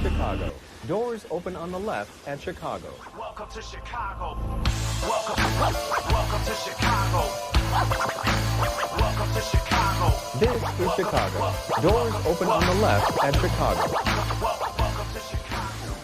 Chicago. Doors open on the left at Chicago. Welcome to Chicago. Welcome to Chicago. Welcome to Chicago. This is Chicago. Doors open on the left at Chicago. Welcome to Chicago.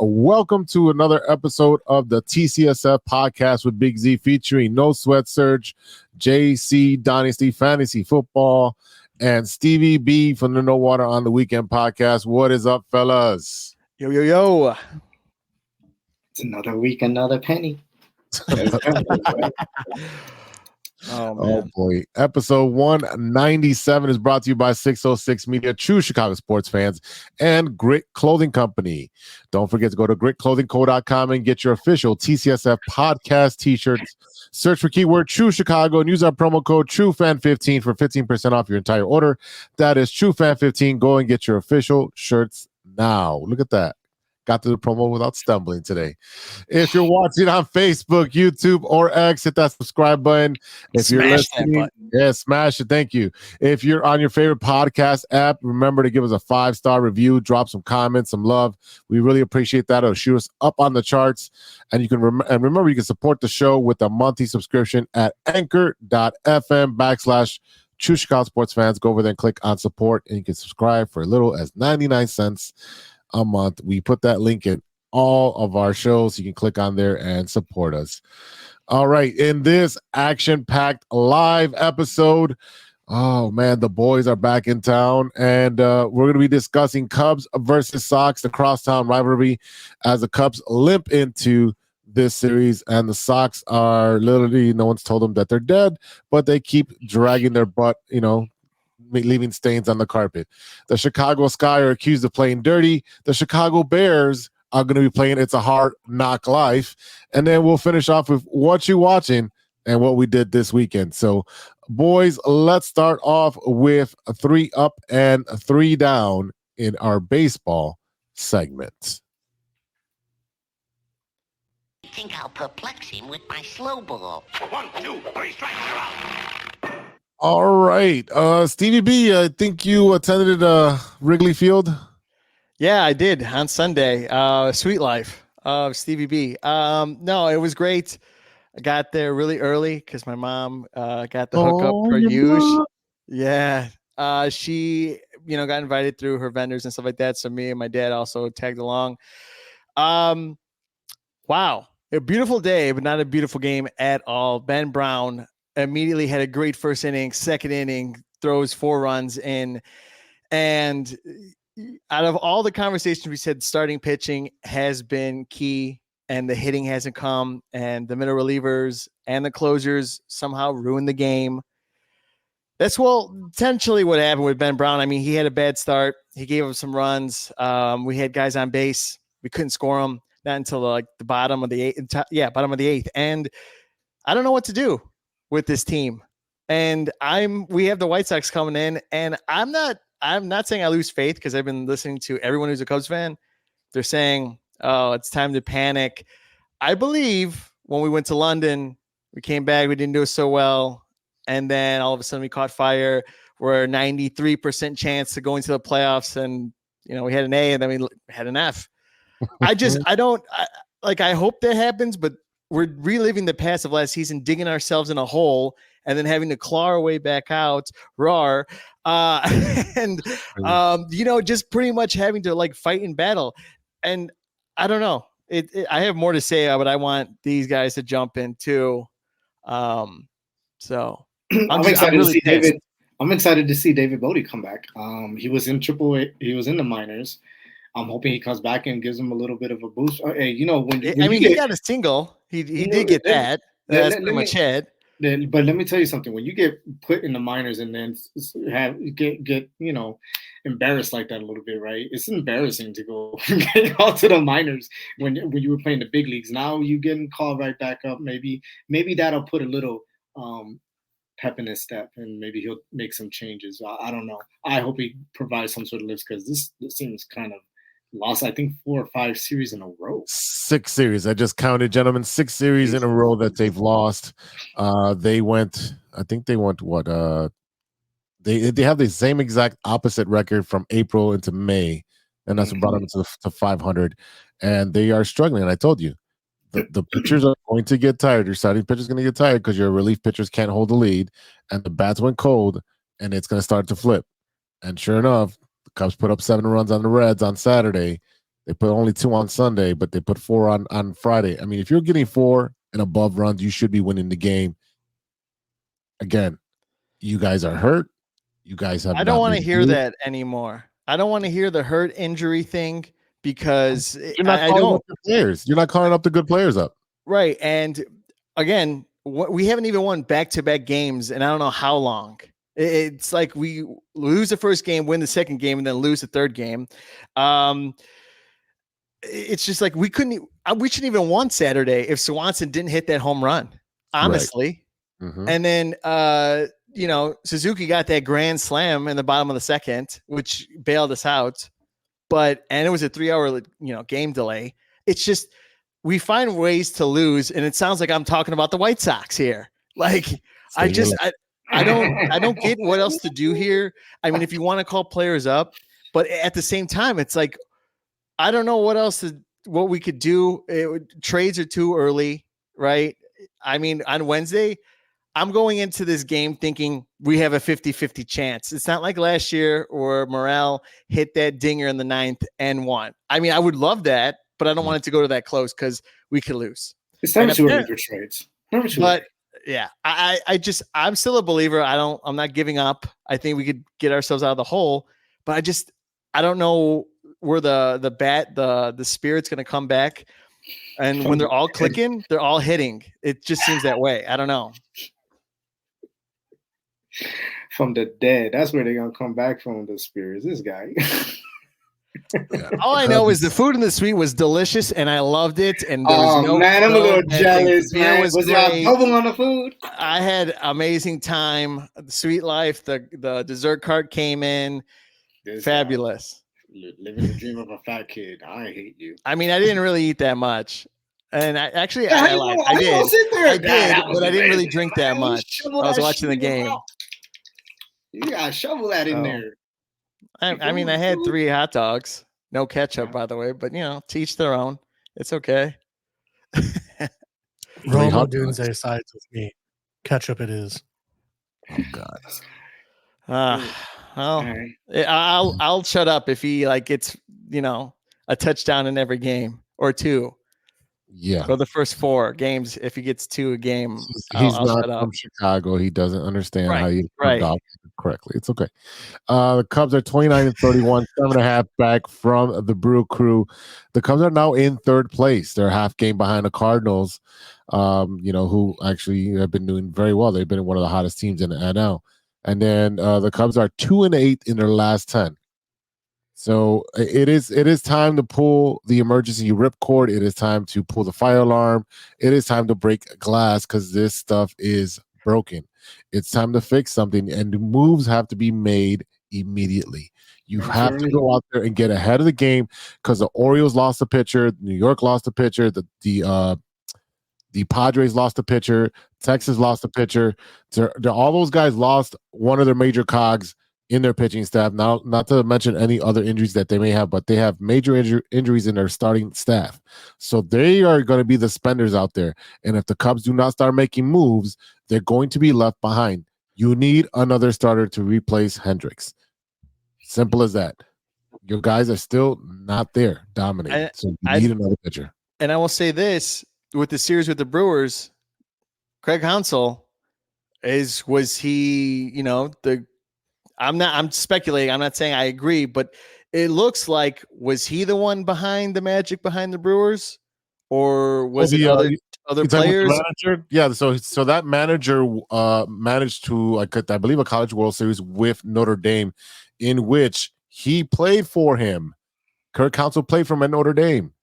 Welcome to another episode of the TCSF podcast with Big Z, featuring No Sweat Serg, JC Dynasty Fantasy Football, and Stevie B from the No Water on the Weekend podcast. What is up, fellas? Yo. It's another week, another penny. Oh boy. Episode 197 is brought to you by 606 Media, true Chicago sports fans, and Grit Clothing Company. Don't forget to go to gritclothingco.com and get your official TCSF podcast t-shirts. Search for keyword True Chicago and use our promo code TrueFan15 for 15% off your entire order. That is TrueFan15. Go and get your official shirts now. Look at that. Got to the promo without stumbling today. If you're watching on Facebook, YouTube, or X, hit that subscribe button. If you're listening, smash it. Thank you. If you're on your favorite podcast app, remember to give us a 5-star review, drop some comments, some love. We really appreciate that. It'll shoot us up on the charts. And you can remember you can support the show with a monthly subscription at anchor.fm/True Chicago Sports Fans. Go over there and click on support, and you can subscribe for as little as 99 cents a month. We put that link in all of our shows. You can click on there and support us. All right. In this action-packed live episode, oh man, the boys are back in town, and we're going to be discussing Cubs versus Sox, the Crosstown rivalry, as the Cubs limp into this series, and the Sox are literally, no one's told them that they're dead, but they keep dragging their butt, leaving stains on the carpet. The Chicago Sky are accused of playing dirty. The Chicago Bears are going to be playing It's a Hard Knock Life. And then we'll finish off with what you watching and what we did this weekend. So, boys, let's start off with 3 up and 3 down in our baseball segment. I think I'll perplex him with my slow ball. 1, 2, 3 strikes, you're out. All right. Stevie B, I think you attended Wrigley Field. Yeah, I did on Sunday. Sweet life of Stevie B. No, it was great. I got there really early because my mom got the hookup per usual. Yeah. She, got invited through her vendors and stuff like that. So me and my dad also tagged along. Wow. A beautiful day, but not a beautiful game at all. Ben Brown immediately had a great first inning, second inning, throws 4 runs in. And out of all the conversations we said, starting pitching has been key and the hitting hasn't come, and the middle relievers and the closers somehow ruined the game. That's potentially what happened with Ben Brown. I mean, he had a bad start. He gave up some runs. We had guys on base. We couldn't score them, not until the bottom of the 8th. Bottom of the 8th. And I don't know what to do with this team. And we have the White Sox coming in, and I'm not saying I lose faith, because I've been listening to everyone who's a Cubs fan. They're saying, oh, it's time to panic. I believe when we went to London, we came back, we didn't do so well. And then all of a sudden we caught fire. We're a 93% chance to go into the playoffs. And, we had an A, and then we had an F. I hope that happens, but we're reliving the past of last season, digging ourselves in a hole, and then having to claw our way back out, just pretty much having to fight in battle. And I don't know. I have more to say, but I want these guys to jump in too. So I'm excited to see David. I'm excited to see David Bodie come back. He was in AAA. He was in the minors. I'm hoping he comes back and gives him a little bit of a boost. Hey, he got a single. He did get that. That's pretty much it. But let me tell you something. When you get put in the minors and then get embarrassed like that a little bit, right? It's embarrassing to go out to the minors when you were playing the big leagues. Now you're getting called right back up. Maybe that'll put a little pep in his step, and maybe he'll make some changes. I don't know. I hope he provides some sort of lift, because this seems kind of lost, I think, 4 or 5 series in a row. 6 series. I just counted, gentlemen. 6 series in a row that they've lost. They went what? They have the same exact opposite record from April into May, and that's what brought them to 500. And they are struggling. And I told you, the pitchers are going to get tired. Your starting pitcher's going to get tired because your relief pitchers can't hold the lead, and the bats went cold, and it's going to start to flip. And sure enough, the Cubs put up 7 runs on the Reds on Saturday. They put only 2 on Sunday, but they put 4 on Friday. I mean, if you're getting 4 and above runs, you should be winning the game. Again, you guys are hurt. You guys have. I don't want to hear that anymore. I don't want to hear the hurt injury thing because you're not calling up the players. You're not calling up the good players up. Right. And again, we haven't even won back-to-back games, and I don't know how long. It's like we lose the first game, win the second game, and then lose the third game. It's just like we shouldn't even won Saturday if Swanson didn't hit that home run, honestly. Right. Mm-hmm. And then, Suzuki got that grand slam in the bottom of the second, which bailed us out. And it was a 3-hour, game delay. It's just, we find ways to lose. And it sounds like I'm talking about the White Sox here. Like, I don't get what else to do here. I mean, if you want to call players up, but at the same time, it's like, I don't know what we could do. Trades are too early, right? I mean, on Wednesday, I'm going into this game thinking we have a 50-50 chance. It's not like last year where Morel hit that dinger in the 9th and won. I mean, I would love that, but I don't want it to go to that close because we could lose. It's never too early for trades. But yeah, I'm still a believer. I'm not giving up. I think we could get ourselves out of the hole, but I don't know where the spirit's going to come back. And when they're all clicking, they're all hitting. It just seems that way. I don't know. From the dead. That's where they're going to come back from, the spirits. This guy. All I know is the food in the suite was delicious, and I loved it. And there was I'm a little jealous, man. Was there bubble on the food? I had amazing time. The sweet life. The dessert cart came in. Fabulous. Living the dream of a fat kid. I hate you. I mean, I didn't really eat that much. And I lied. I did, but I didn't really drink that much. I was watching the game. You gotta shovel that in there. I mean, I had 3 hot dogs. No ketchup, by the way, but to each their own. It's okay. Roma Dunze sides with me. Ketchup it is. Oh God. I'll shut up if he gets a touchdown in every game or 2. Yeah. For the first 4 games, if he gets 2 a game, he's not from Chicago. He doesn't understand how you adopt it correctly. It's okay. The Cubs are 29-31, 7.5 back from the Brew Crew. The Cubs are now in 3rd place. They're a half game behind the Cardinals, who actually have been doing very well. They've been one of the hottest teams in the NL. And then the Cubs are 2-8 in their last 10. So it is time to pull the emergency ripcord. It is time to pull the fire alarm. It is time to break glass because this stuff is broken. It's time to fix something, and the moves have to be made immediately. You have to go out there and get ahead of the game because the Orioles lost a pitcher, New York lost a pitcher, the Padres lost a pitcher, Texas lost a pitcher. All those guys lost one of their major cogs in their pitching staff. Now, not to mention any other injuries that they may have, but they have major injuries in their starting staff. So they are going to be the spenders out there. And if the Cubs do not start making moves, they're going to be left behind. You need another starter to replace Hendricks. Simple as that. Your guys are still not there dominating. So you need another pitcher. And I will say this, with the series with the Brewers, Craig Hansel was he, I'm speculating. I'm not saying I agree, but it looks like, was he the one behind the magic behind the Brewers, or was it other players? Yeah. So that manager managed to, I believe, a College World Series with Notre Dame, in which he played for him. Kirk Hansel played for him at Notre Dame,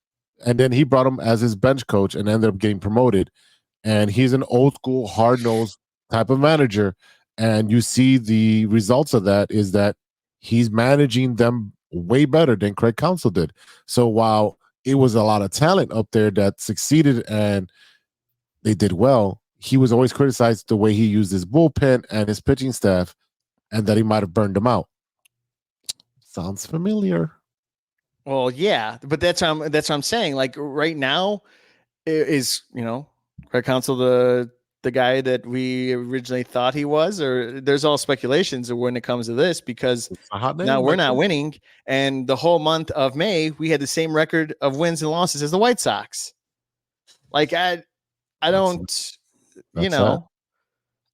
and then he brought him as his bench coach and ended up getting promoted. And he's an old school, hard nosed type of manager. And you see the results of that is that he's managing them way better than Craig Counsell did. So while it was a lot of talent up there that succeeded and they did well, he was always criticized the way he used his bullpen and his pitching staff. and that he might have burned them out. Sounds familiar. Well, yeah, but that's what I'm saying. Like right now, is Craig Counsell the guy that we originally thought he was, or there's all speculations when it comes to this because now we're not winning, and the whole month of May we had the same record of wins and losses as the White Sox. Like I don't, no,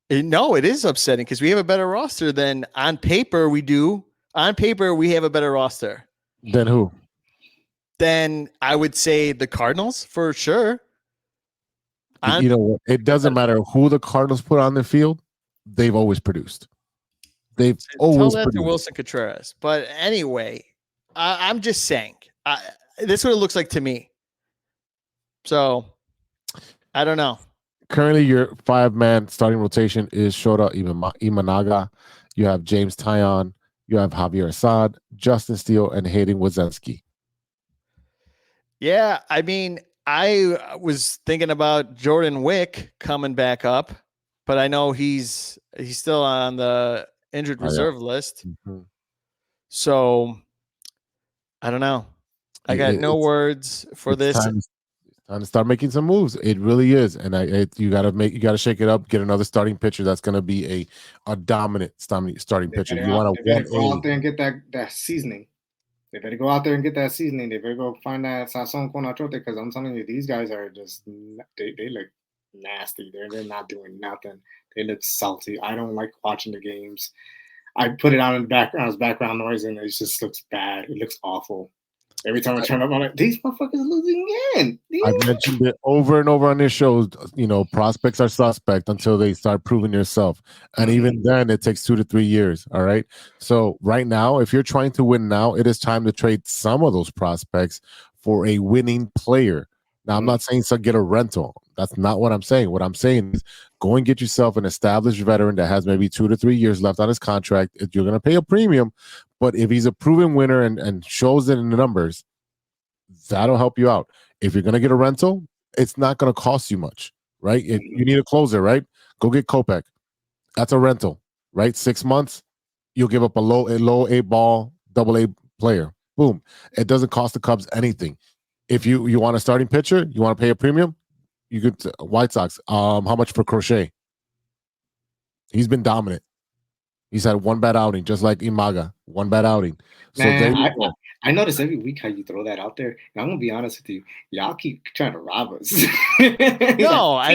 it is upsetting because we have a better roster than on paper we do. On paper, we have a better roster. Than who? Then I would say the Cardinals for sure. It doesn't matter who the Cardinals put on the field; they've always produced. They've always tell that produced. to Wilson Contreras. But anyway, I'm just saying this is what it looks like to me. So I don't know. Currently, your 5-man starting rotation is Shota Imanaga. You have James Taillon. You have Javier Assad, Justin Steele, and Hayden Wiesenski. Yeah, I mean, I was thinking about Jordan Wick coming back up, but I know he's still on the injured reserve list. Mm-hmm. So I don't know. I got no words for this. Time to start making some moves. It really is, and you got to shake it up. Get another starting pitcher that's going to be a dominant starting pitcher. You want to go out there and get that seasoning. They better go out there and get that seasoning. They better go find that sazon con achote because I'm telling you, these guys are just they look nasty. They're not doing nothing. They look salty. I don't like watching the games. I put it on in the background as background noise, and it just looks bad. It looks awful. Every time I turn up, I'm like, these motherfuckers are losing again. I've mentioned it over and over on this show. Prospects are suspect until they start proving yourself. And even then, it takes 2 to 3 years. All right. So right now, if you're trying to win now, it is time to trade some of those prospects for a winning player. Now, I'm not saying get a rental. That's not what I'm saying. What I'm saying is go and get yourself an established veteran that has maybe 2 to 3 years left on his contract. You're going to pay a premium, but if he's a proven winner and shows it in the numbers, that'll help you out. If you're going to get a rental, it's not going to cost you much, right? If you need a closer, right? Go get Kopech. That's a rental, right? 6 months, you'll give up a low A ball, double A player. Boom. It doesn't cost the Cubs anything. If you want a starting pitcher, you want to pay a premium, you could White Sox. How much for Crochet? He's been dominant. He's had one bad outing, just like Imaga, one bad outing. So Man, I notice every week how you throw that out there. And I'm gonna be honest with you, y'all keep trying to rob us. No, I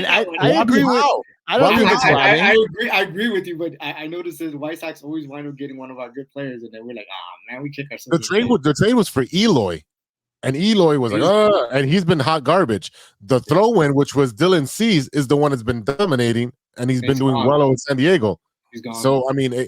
agree with. I agree with you, but I noticed that the White Sox always wind up getting one of our good players, and then we're like, man, we kick ourselves. The trade was for Eloy. And Eloy was like, and he's been hot garbage. The throw-in, which was Dylan Cease, is the one that's been dominating, and he's been doing well over San Diego. He's gone. So, I mean,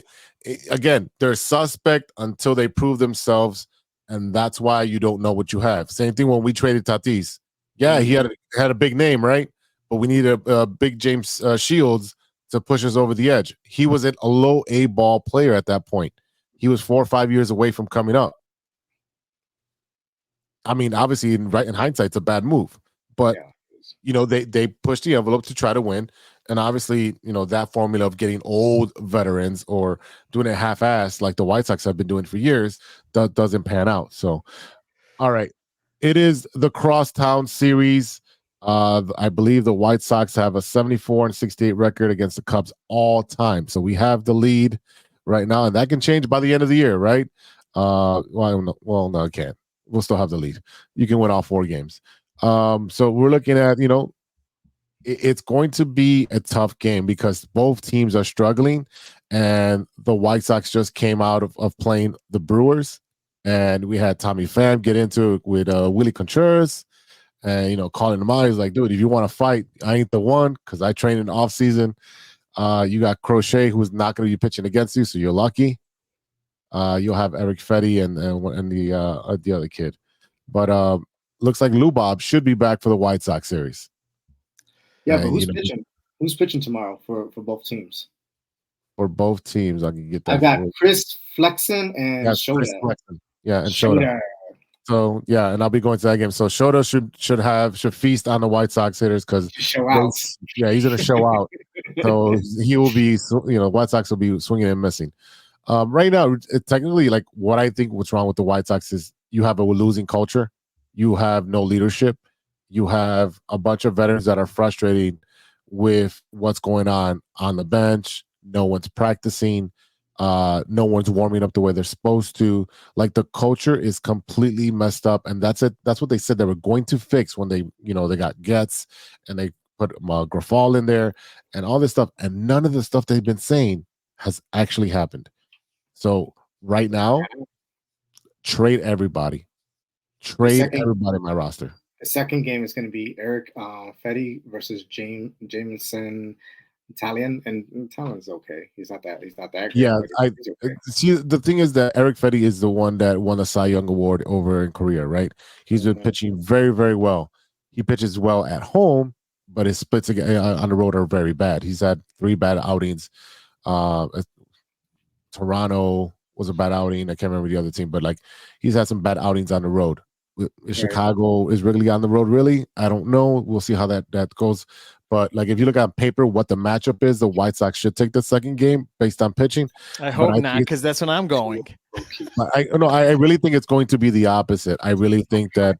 again, they're suspect until they prove themselves, and that's why you don't know what you have. Same thing when we traded Tatis. Yeah, he had a big name, right? But we need a big James Shields to push us over the edge. He was a low A ball player at that point. He was 4 or 5 years away from coming up. I mean, obviously, in hindsight, it's a bad move, but they pushed the envelope to try to win, and obviously, that formula of getting old veterans or doing it half-assed like the White Sox have been doing for years doesn't pan out. So, all right, it is the Crosstown series. I believe the White Sox have a 74-68 record against the Cubs all time, so we have the lead right now, and that can change by the end of the year, right? No, it can't. We'll still have the lead. You can win all 4 games. So we're looking at, it's going to be a tough game because both teams are struggling, and the White Sox just came out of playing the Brewers, and we had Tommy Pham get into it with Willie Contreras, and calling him out. He's like, dude, if you want to fight, I ain't the one because I train in the off season. You got Crochet, who's not going to be pitching against you, so you're lucky. You'll have Eric Fetty and the other kid, but looks like Lubob should be back for the White Sox series. Yeah, but who's pitching? Who's pitching tomorrow for both teams? For both teams, I can get that. I got Chris Flexen and Shota. Yeah, and Shota. So yeah, and I'll be going to that game. So Shota should feast on the White Sox hitters because show out. Yeah, he's gonna show out. So he will be, White Sox will be swinging and missing. Right now, technically, like what I think what's wrong with the White Sox is you have a losing culture. You have no leadership. You have a bunch of veterans that are frustrated with what's going on the bench. No one's practicing. No one's warming up the way they're supposed to. Like the culture is completely messed up, and that's it. That's what they said they were going to fix when they got Getz and they put Grafal in there and all this stuff, and none of the stuff they've been saying has actually happened. So right now, trade everybody. Trade everybody in my roster. The second game is going to be Eric Fetty versus Jameson Italian, and Italian's okay. He's not that great. Yeah, okay. See. The thing is that Eric Fetty is the one that won the Cy Young Award over in Korea, right? He's been pitching very, very well. He pitches well at home, but his splits on the road are very bad. He's had 3 bad outings. Toronto was a bad outing. I can't remember the other team, but like he's had some bad outings on the road. Chicago is Wrigley on the road, really? I don't know. We'll see how that goes. But like if you look on paper, what the matchup is, the White Sox should take the second game based on pitching. I hope not, because that's when I'm going. I really think it's going to be the opposite. I really think that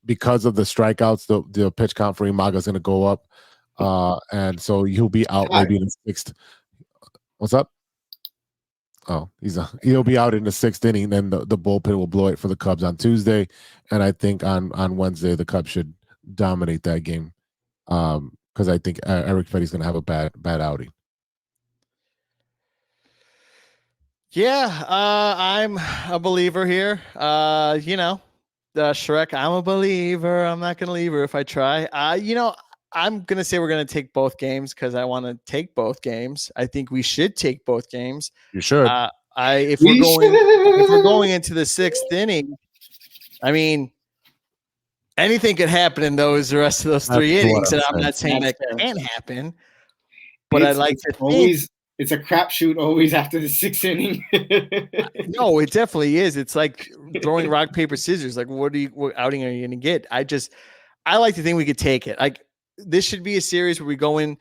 because of the strikeouts, the pitch count for Imaga is going to go up, and so he'll be out maybe in the 6th. What's up? Oh, he'll be out in the 6th inning. Then the bullpen will blow it for the Cubs on Tuesday, and I think on Wednesday the Cubs should dominate that game because I think Eric Fetty's going to have a bad outing. Yeah, I'm a believer here. Shrek, I'm a believer. I'm not going to leave her if I try. I'm going to say we're going to take both games because I want to take both games. I think we should take both games. You should. If we're going into the 6th inning, I mean, anything could happen in the rest of those 3 innings, and I'm not saying that can't happen. But I'd like to think it's a crapshoot always after the 6th inning. No, it definitely is. It's like throwing rock, paper, scissors. Like, what outing are you going to get? I like to think we could take it. Like, this should be a series where we go in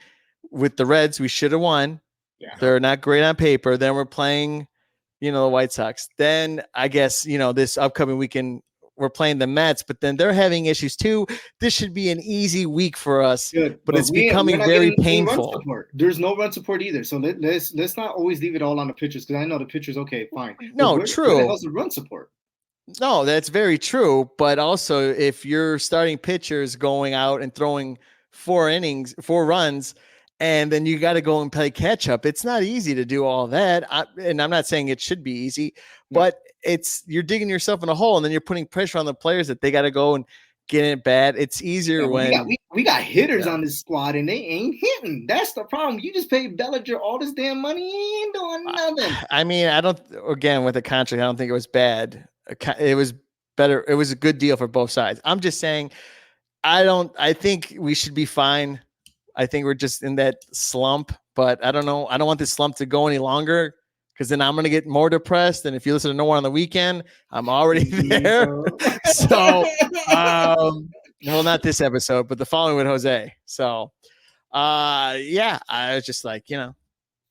with the Reds. We should have won. Yeah. They're not great on paper. Then we're playing, the White Sox. Then I guess, this upcoming weekend we're playing the Mets, but then they're having issues too. This should be an easy week for us, but it's becoming very painful. There's no run support either. So let's not always leave it all on the pitchers, because I know the pitchers, okay, fine. No, true. Where the hell's the run support? No, that's very true. But also, if you're starting pitchers going out and throwing 4 runs, and then you got to go and play catch up, it's not easy to do all that. And I'm not saying it should be easy, but you're digging yourself in a hole, and then you're putting pressure on the players that they got to go and get it bad. It's easier when we got hitters on this squad and they ain't hitting. That's the problem. You just paid Bellinger all this damn money, he ain't doing nothing. I mean, with the contract, I don't think it was bad. It was better. It was a good deal for both sides. I'm just saying, I think we should be fine. I think we're just in that slump, but I don't know. I don't want this slump to go any longer, because then I'm going to get more depressed. And if you listen to No One on the Weekend, I'm already there. So, well, not this episode, but the following with Jose. So, I was just like, I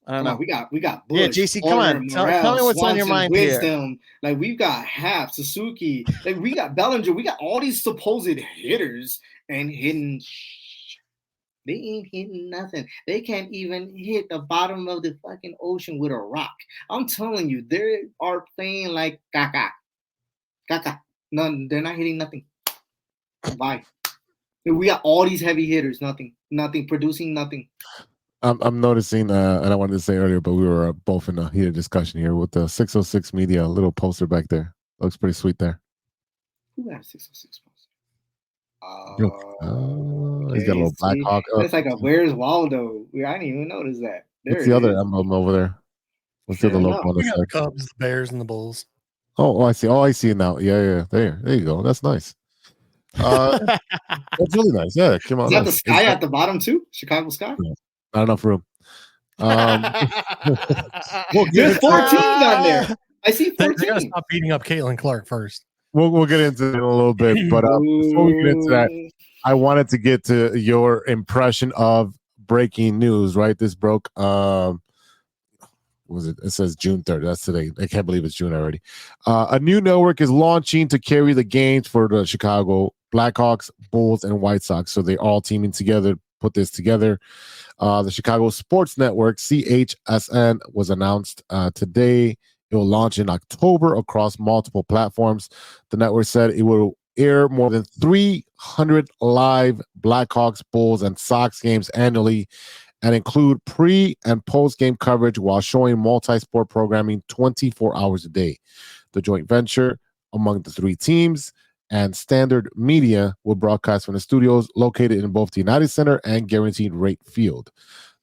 don't know. We got Bush, JC, come on. Tell me what's on your mind Wisdom. Here. Like, we've got Happ, Suzuki. Like, we got Bellinger. We got all these supposed hitters and hitting. They ain't hitting nothing. They can't even hit the bottom of the fucking ocean with a rock. I'm telling you, they are playing like caca. No, they're not hitting nothing. Bye. We got all these heavy hitters, nothing, producing nothing. I'm noticing, and I wanted to say earlier, but we were both in a heated discussion here with the 606 Media little poster back there. Looks pretty sweet there. Who got a 606 poster? He's got a little Black Hawk up. It's like a Where's Waldo? I didn't even notice that. What's the other emblem over there? What's the other logo? The Cubs, the Bears, and the Bulls. Oh, I see. Oh, I see it now. Yeah. There you go. That's nice. That's really nice. Yeah, come on. Is that the sky at the bottom too? Chicago sky? Yeah. Not enough room. There's 4 teams on there. I see 14. They gotta stop beating up Caitlin Clark first. We'll get into it in a little bit, but before we get into that, I wanted to get to your impression of breaking news, right? This broke. Was it? It says June 3rd. That's today. I can't believe it's June already. A new network is launching to carry the games for the Chicago Blackhawks, Bulls, and White Sox. So they're all teaming together, put this together. The Chicago Sports Network, CHSN, was announced today. It will launch in October across multiple platforms. The network said it will air more than 300 live Blackhawks, Bulls, and Sox games annually, and include pre- and post-game coverage while showing multi-sport programming 24 hours a day. The joint venture among the three teams and Standard Media will broadcast from the studios located in both the United Center and Guaranteed Rate Field.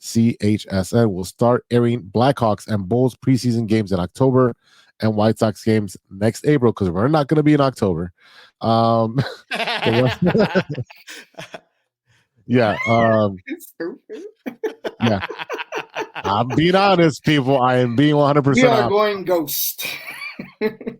CHSN will start airing Blackhawks and Bulls preseason games in October and White Sox games next April, because we're not going to be in October. Yeah. Yeah. I'm being honest, people. I am being 100% We are honest. going ghost.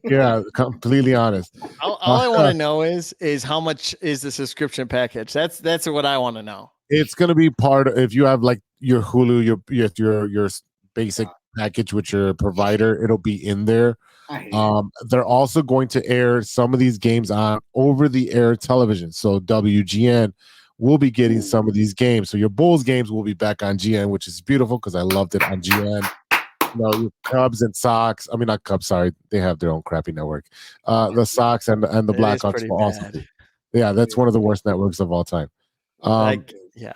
Yeah, completely honest. All I want to know is how much is the subscription package? That's what I want to know. It's going to be part of, if you have like your Hulu, your basic package with your provider, it'll be in there. They're also going to air some of these games on over-the-air television. So WGN will be getting some of these games. So your Bulls games will be back on GN, which is beautiful because I loved it on GN. Your Cubs and Sox. I mean, not Cubs. Sorry, they have their own crappy network. The Sox and the Blackhawks will also. Yeah, that's one of the worst networks of all time. Yeah.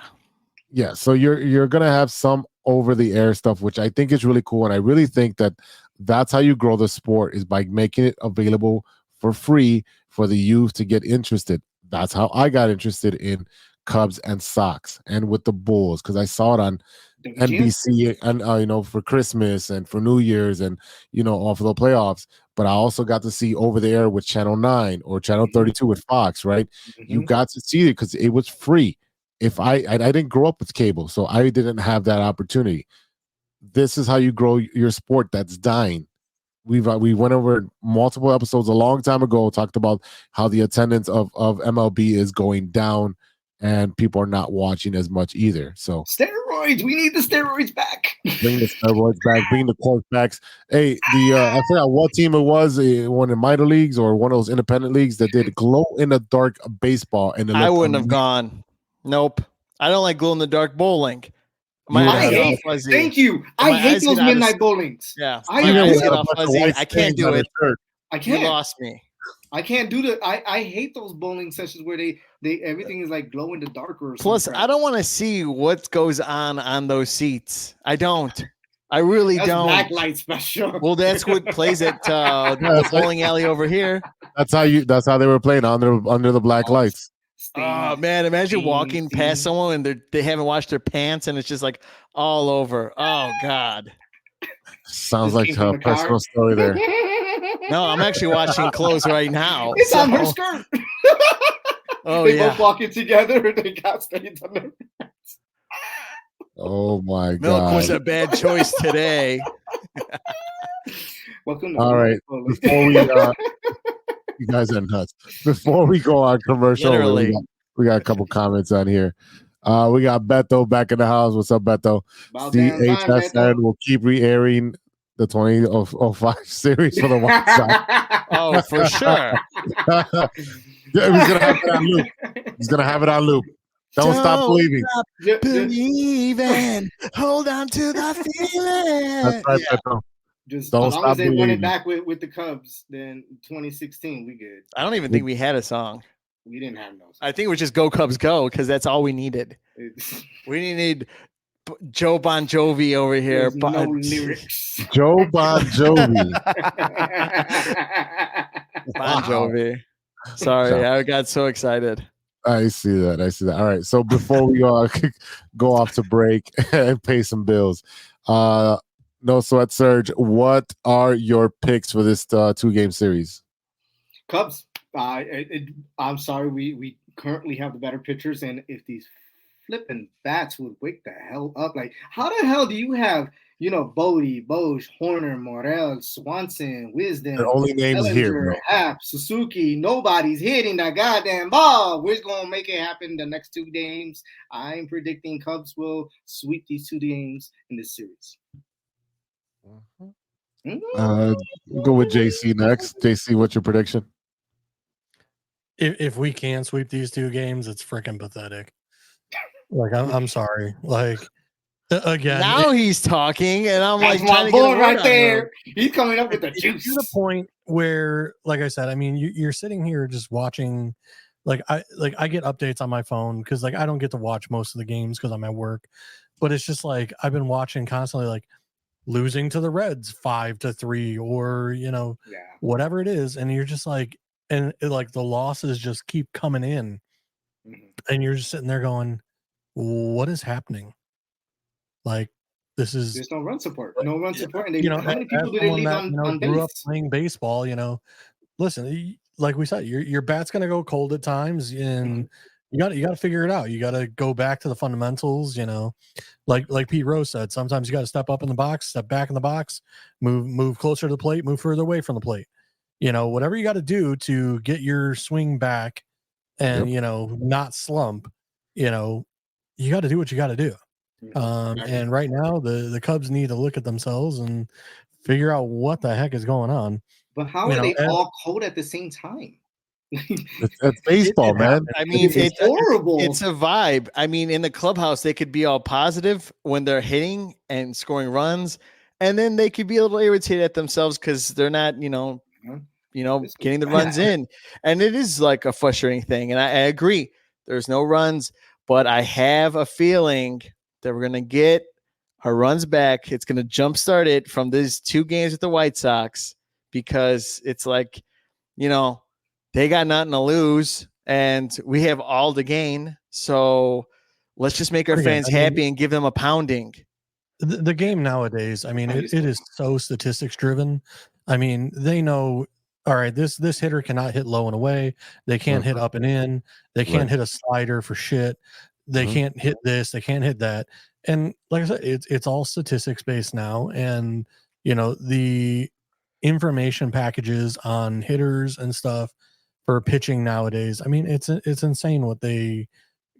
So you're gonna have some over-the-air stuff, which I think is really cool, and I really think that that's how you grow the sport, is by making it available for free for the youth to get interested. That's how I got interested in Cubs and Sox and with the Bulls, because I saw it on NBC and for Christmas and for New Year's and all for the playoffs. But I also got to see over the air with Channel 9 or Channel 32 with Fox, right? You got to see it because it was free. If I didn't grow up with cable, so I didn't have that opportunity. This is how you grow your sport that's dying. We went over multiple episodes a long time ago, talked about how the attendance of MLB is going down and people are not watching as much either. So steroids, we need the steroids back. Bring the steroids back, bring the quarterbacks. Hey, I forgot what team it was, one of the minor leagues or one of those independent leagues that did glow in the dark baseball, and I wouldn't have gone. Nope, I don't like glow in the dark bowling. Thank you. I hate those midnight bowlings. Yeah, I can't do it. I can't. You lost me. I can't do that. I hate those bowling sessions where they everything is like glow in the dark or something. Plus, I don't want to see what goes on those seats. I don't. I really don't. Blacklight special. Well, that's what plays at the bowling alley over here. That's how they were playing under the black lights. Oh man, imagine walking past someone and they haven't washed their pants and it's just like all over. Oh God. Sounds like a personal story there. No, I'm actually washing clothes right now. It's on her skirt. They both walking together and they got stains on their pants. Oh my God. Milk was a bad choice today. Welcome. All right. Before we you guys are nuts. Before we go on commercial, we got a couple comments on here. We got Beto back in the house. What's up, Beto? CHSN will keep re-airing the 2005 series for the White Sox. Oh, for sure. He's gonna have it on loop. Don't stop believing. Believing. Hold on to the feeling. That's right, Beto. Just don't as long as they win it back with the Cubs, then 2016 we good. I don't even think we had a song. We didn't have no song. I think it was just Go Cubs Go because that's all we needed. We didn't need Joe Bon Jovi over here. No lyrics. Joe Bon Jovi. Bon Jovi. Sorry, I got so excited. I see that. All right. So before we go off to break and pay some bills, no Sweat Serg, what are your picks for this 2-game series? Cubs. I'm sorry, we currently have the better pitchers, and if these flipping bats would wake the hell up, like how the hell do you have Bodie, Bosch, Horner, Morel, Swanson, Wisdom, The only names here, bro. Happ, Suzuki. Nobody's hitting that goddamn ball. We're going to make it happen the next 2 games. I'm predicting Cubs will sweep these 2 games in this series. Go with JC next. JC, what's your prediction? If we can sweep these 2 games, it's freaking pathetic. Like, I'm sorry. Like, again, now he's talking, and I'm that's like trying to my get boy a word right out there. of him. He's coming up with the juice. To the point where, like I said, I mean, you're sitting here just watching. I get updates on my phone because like I don't get to watch most of the games because I'm at work, but it's just like I've been watching constantly, like losing to the Reds 5-3 or whatever it is, and you're just like, and like the losses just keep coming in, and you're just sitting there going, what is happening? Like, there's no run support. No run support. And how many as people did they leave that, on base? grew up playing baseball, listen, like we said, your bat's gonna go cold at times, and you got to figure it out. You got to go back to the fundamentals, like Pete Rose said. Sometimes you got to step up in the box, step back in the box, move closer to the plate, move further away from the plate. Whatever you got to do to get your swing back and not slump. You got to do what you got to do. And right now the Cubs need to look at themselves and figure out what the heck is going on. But how are they all cold at the same time? It's baseball, man. I mean, it's horrible. It's a vibe. I mean, in the clubhouse, they could be all positive when they're hitting and scoring runs, and then they could be a little irritated at themselves because they're not, getting the runs in. And it is like a frustrating thing. And I agree. There's no runs, but I have a feeling that we're going to get our runs back. It's going to jumpstart it from these 2 games with the White Sox because it's like, they got nothing to lose and we have all to gain. So let's just make our fans happy and give them a pounding. The game nowadays, I mean, it is so statistics driven. I mean, they know, all right, this hitter cannot hit low and away. They can't hit up and in. They can't hit a slider for shit. They can't hit this. They can't hit that. And like I said, it's all statistics based now. And, the information packages on hitters and stuff for pitching nowadays, I mean, it's insane what they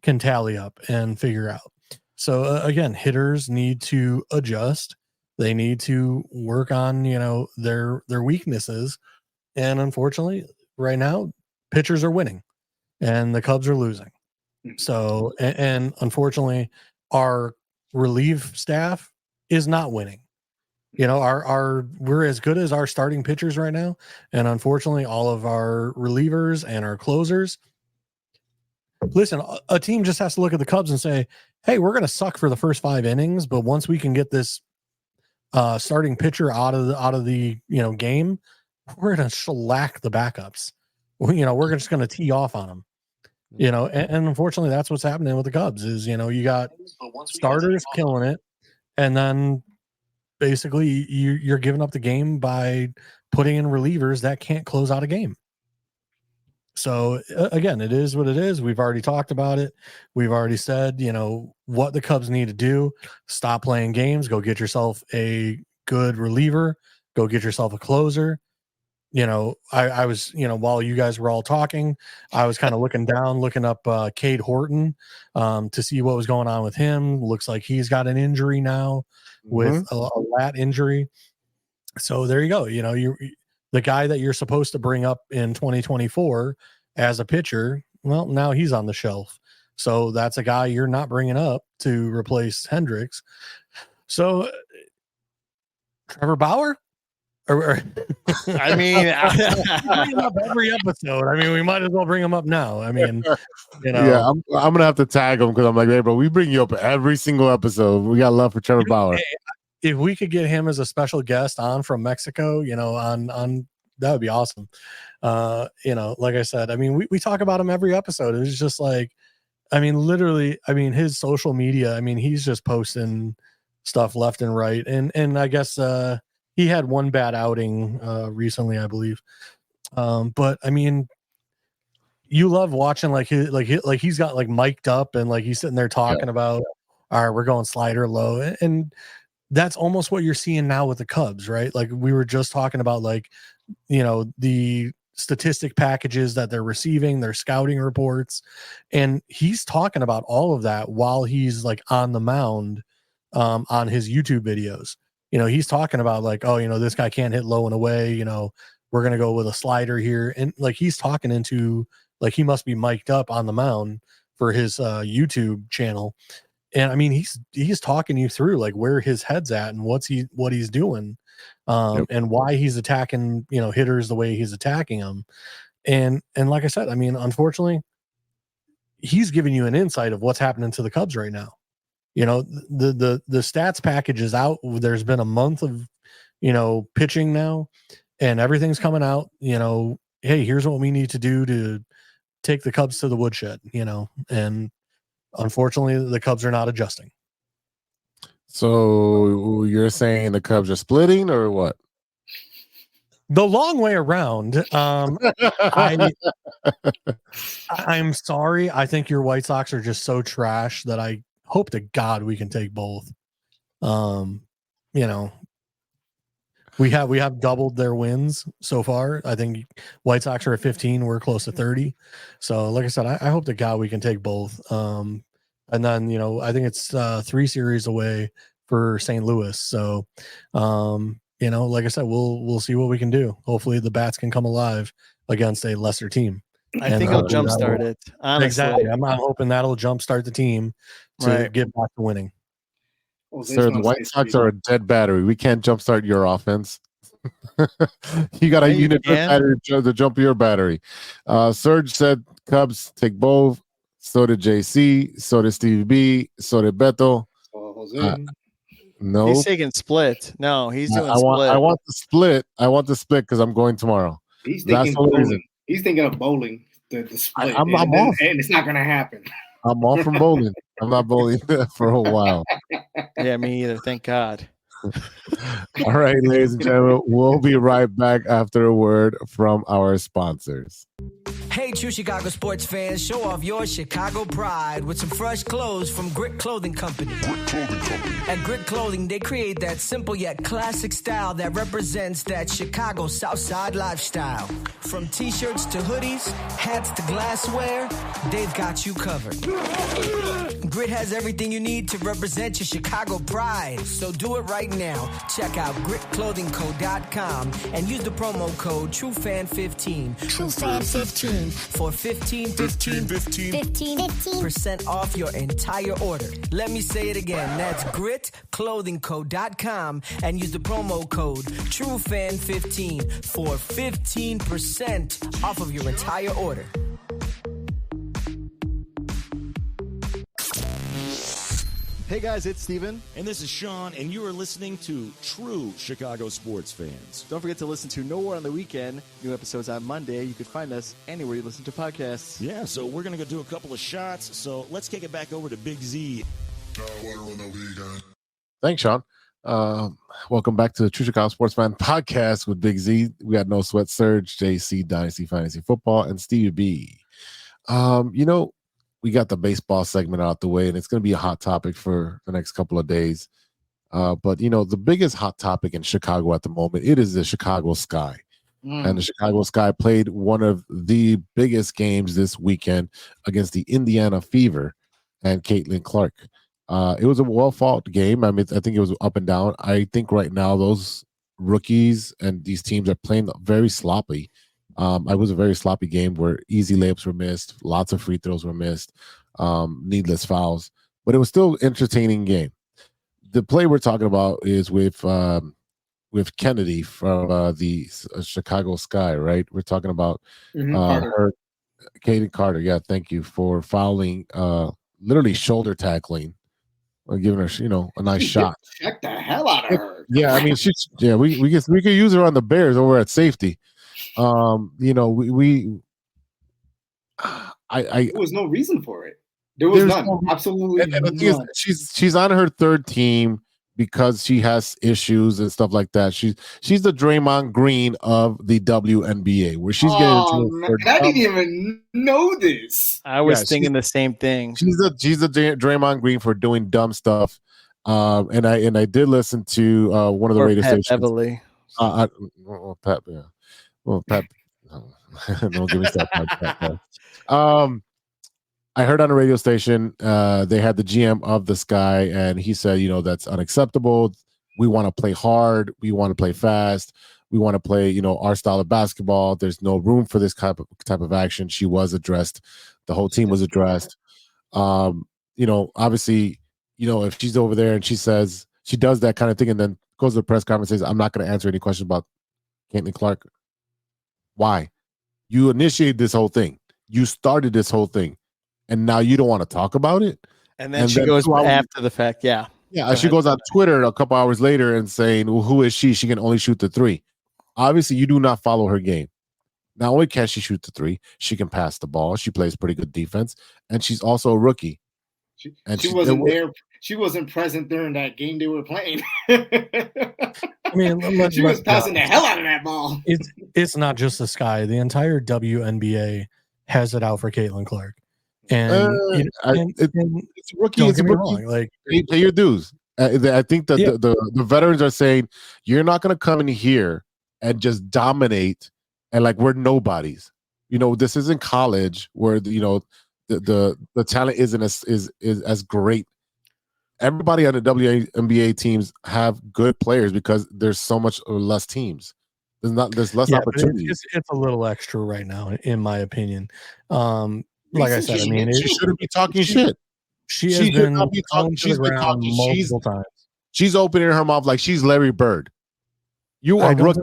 can tally up and figure out. So again, hitters need to adjust. They need to work on, their weaknesses. And unfortunately, right now, pitchers are winning and the Cubs are losing. So, and unfortunately, our relief staff is not winning. We're as good as our starting pitchers right now. And unfortunately, all of our relievers and our closers. Listen, a team just has to look at the Cubs and say, hey, we're going to suck for the first 5 innings, but once we can get this starting pitcher out of the game, we're going to shellac the backups. We're just going to tee off on them. And unfortunately, that's what's happening with the Cubs is, you got starters killing it. And then basically you're giving up the game by putting in relievers that can't close out a game. So again, it is what it is. We've already talked about it. We've already said, what the Cubs need to do. Stop playing games. Go get yourself a good reliever. Go get yourself a closer. I was, while you guys were all talking, I was kind of looking up Cade Horton to see what was going on with him. Looks like he's got an injury now with a lat injury. So there you go. You the guy that you're supposed to bring up in 2024 as a pitcher, well, now he's on the shelf. So that's a guy you're not bringing up to replace Hendricks. So Trevor Bauer? I mean, bring him up every episode. I mean, we might as well bring him up now. I mean, Yeah, I'm gonna have to tag him because I'm like, hey, bro, we bring you up every single episode. We got love for Trevor Bauer. If we could get him as a special guest on from Mexico, on that would be awesome. Like I said, I mean, we talk about him every episode. It's just like, I mean, literally, I mean, his social media, I mean, he's just posting stuff left and right. And I guess he had one bad outing recently, I believe. But I mean, you love watching he's got like mic'd up and like he's sitting there talking about, all right, we're going slider low. And that's almost what you're seeing now with the Cubs, right? Like we were just talking about, like, you know, the statistic packages that they're receiving, their scouting reports, and he's talking about all of that while he's like on the mound on his YouTube videos. You know, he's talking about like, oh, you know, this guy can't hit low and away, you know, we're going to go with a slider here. And like, he's talking into, like, he must be mic'd up on the mound for his YouTube channel. And I mean, he's talking you through like where his head's at and what he's doing, and why he's attacking, you know, hitters the way he's attacking them. And like I said, I mean, unfortunately, he's giving you an insight of what's happening to the Cubs right now. You know, the stats package is out. There's been a month of, you know, pitching now, and everything's coming out. You know, hey, here's what we need to do to take the Cubs to the woodshed. You know, and unfortunately, the Cubs are not adjusting. So you're saying the Cubs are splitting, or what? The long way around. I'm sorry. I think your White Sox are just so trash that I hope to God we can take both. You know, we have doubled their wins so far. I think White Sox are at 15. We're close to 30. So, like I said, I hope to God we can take both. And then, you know, I think it's 3 series away for St. Louis. So, you know, like I said, we'll see what we can do. Hopefully the bats can come alive against a lesser team. I think it'll jumpstart it. Honestly. Exactly. I'm hoping that'll jumpstart the team to get back to winning. Well, Sir, the White Sox are a dead battery. We can't jumpstart your offense. You got a unit battery to jump your battery. Serge said Cubs take both. So did JC. So did Stevie-B. So did Beto. No, he's taking split. No, he's doing split. I want the split. I want the split because I'm going tomorrow. He's thinking bowling. He's thinking of bowling. The split. I'm off. And it's not going to happen. I'm off from bowling. I'm not bowling for a while. Yeah, me either. Thank God. All right, ladies and gentlemen, we'll be right back after a word from our sponsors. Hey, true Chicago sports fans, show off your Chicago pride with some fresh clothes from Grit Clothing Company. At Grit Clothing, they create that simple yet classic style that represents that Chicago Southside lifestyle. From t-shirts to hoodies, hats to glassware, they've got you covered. Grit has everything you need to represent your Chicago pride. So do it right now. Check out gritclothingco.com and use the promo code TrueFan15. TrueFan15 for 15% off your entire order. Let me say it again. That's gritclothingco.com and use the promo code TrueFan15 for 15% off of your entire order. Hey guys, it's Steven. And this is Sean, and you are listening to True Chicago Sports Fans. Don't forget to listen to No War on the Weekend. New episodes on Monday. You can find us anywhere you listen to podcasts. Yeah, so we're going to go do a couple of shots. So let's kick it back over to Big Z. Thanks, Sean. Welcome back to the True Chicago Sports Fan podcast with Big Z. We got no Sweat Serge, JC, Dynasty Fantasy Football, and Stevie-B. You know, we got the baseball segment out the way, and it's going to be a hot topic for the next couple of days. But, you know, the biggest hot topic in Chicago at the moment, it is the Chicago Sky. And the Chicago Sky played one of the biggest games this weekend against the Indiana Fever and Caitlin Clark. It was a well-fought game. I mean, I think it was up and down. I think right now those rookies and these teams are playing very sloppy. It was a very sloppy game where easy layups were missed, lots of free throws were missed, needless fouls, but it was still an entertaining game. The play we're talking about is with Kennedy from the Chicago Sky, right? We're talking about her, Kaden Carter. Yeah, thank you for fouling, literally shoulder tackling, or giving her, you know, a nice shot. Check the hell out of her. Yeah, I mean, we could use her on the Bears over at safety. You know, there was no reason for it. There was none. Absolutely none. She's on her third team because she has issues and stuff like that. She's the Draymond Green of the WNBA, where she's getting into I didn't even know this. I was thinking the same thing. She's the Draymond Green for doing dumb stuff And I did listen to one of the radio stations. Heavily. Pep, yeah. Well, Pep, no, don't give me stuff like that. I heard on a radio station, they had the GM of the Sky, and he said, that's unacceptable. We want to play hard. We want to play fast. We want to play, our style of basketball. There's no room for this type of action. She was addressed. The whole team was addressed. Obviously, if she's over there and she says she does that kind of thing and then goes to the press conference and says, I'm not going to answer any questions about Caitlin Clark. Why? You initiated this whole thing. You started this whole thing. And now you don't want to talk about it? And then she goes after the fact. Yeah. Yeah. She goes on Twitter a couple hours later and saying, well, who is she? She can only shoot the three. Obviously, you do not follow her game. Not only can she shoot the three, she can pass the ball. She plays pretty good defense. And she's also a rookie. She wasn't there. She wasn't present during that game they were playing. I mean, she was passing the hell out of that ball. It's not just the Sky. The entire WNBA has it out for Caitlin Clark. And it's rookie. It's a rookie. Like, pay your dues. I think that the veterans are saying you're not going to come in here and just dominate and like we're nobodies. This isn't college where the talent isn't as great. Everybody on the WNBA teams have good players because there's so much less teams. There's less opportunities. It's a little extra right now, in my opinion. Like I said, I mean, she shouldn't be talking shit. She has been talking to the ground multiple times. She's opening her mouth like she's Larry Bird. You are a rookie.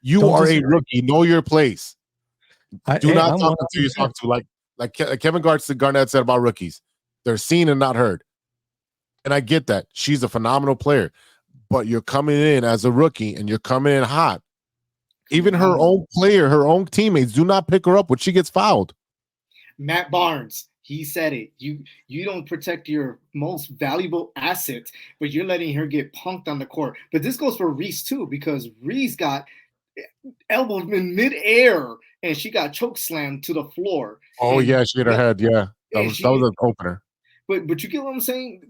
You are a rookie. Know your place. Do not talk until you talk to. Like Kevin Garnett said about rookies. They're seen and not heard. And I get that. She's a phenomenal player. But you're coming in as a rookie and you're coming in hot. Even her own player, her own teammates do not pick her up when she gets fouled. Matt Barnes, he said it. You don't protect your most valuable asset, but you're letting her get punked on the court. But this goes for Reese too, because Reese got elbowed in midair and she got choke slammed to the floor. Oh, yeah, she hit her head. Yeah, that was an opener. But you get what I'm saying?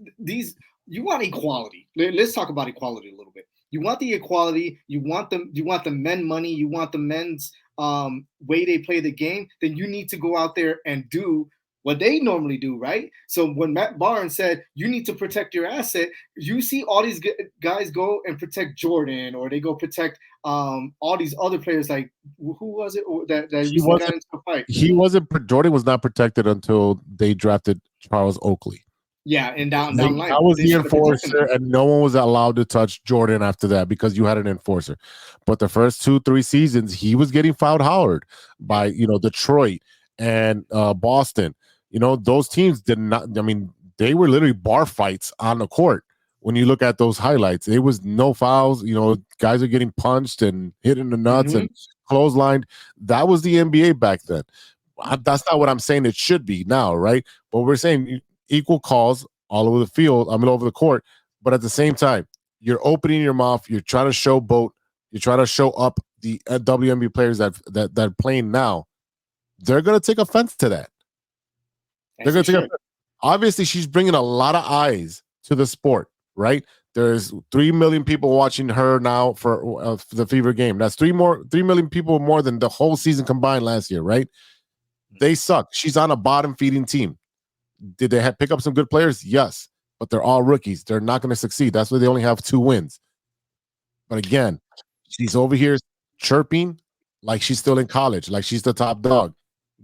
You want equality. Let's talk about equality a little bit. You want the equality. You want the men money. You want the men's way they play the game. Then you need to go out there and do what they normally do, right? So when Matt Barnes said you need to protect your asset, you see all these guys go and protect Jordan, or they go protect all these other players. Like who was it that got into the fight? Jordan was not protected until they drafted Charles Oakley. Yeah, and down the line. That was the enforcer, and no one was allowed to touch Jordan after that because you had an enforcer. But the first 2-3 seasons, he was getting fouled hard by Detroit and Boston. Those teams did not. I mean, they were literally bar fights on the court. When you look at those highlights, it was no fouls. Guys are getting punched and hit in the nuts and clotheslined. That was the NBA back then. That's not what I'm saying it should be now, right? But we're saying equal calls all over the field, over the court. But at the same time, you're opening your mouth. You're trying to showboat. You're trying to show up the WNBA players that are playing now. They're going to take offense to that. They're going to take offense. Obviously, she's bringing a lot of eyes to the sport, right? There's 3 million people watching her now for the Fever game. That's 3 million people more than the whole season combined last year, right? They suck. She's on a bottom feeding team. Did they pick up some good players? Yes, but they're all rookies. They're not going to succeed. That's why they only have 2 wins. But again, she's over here chirping like she's still in college, like she's the top dog.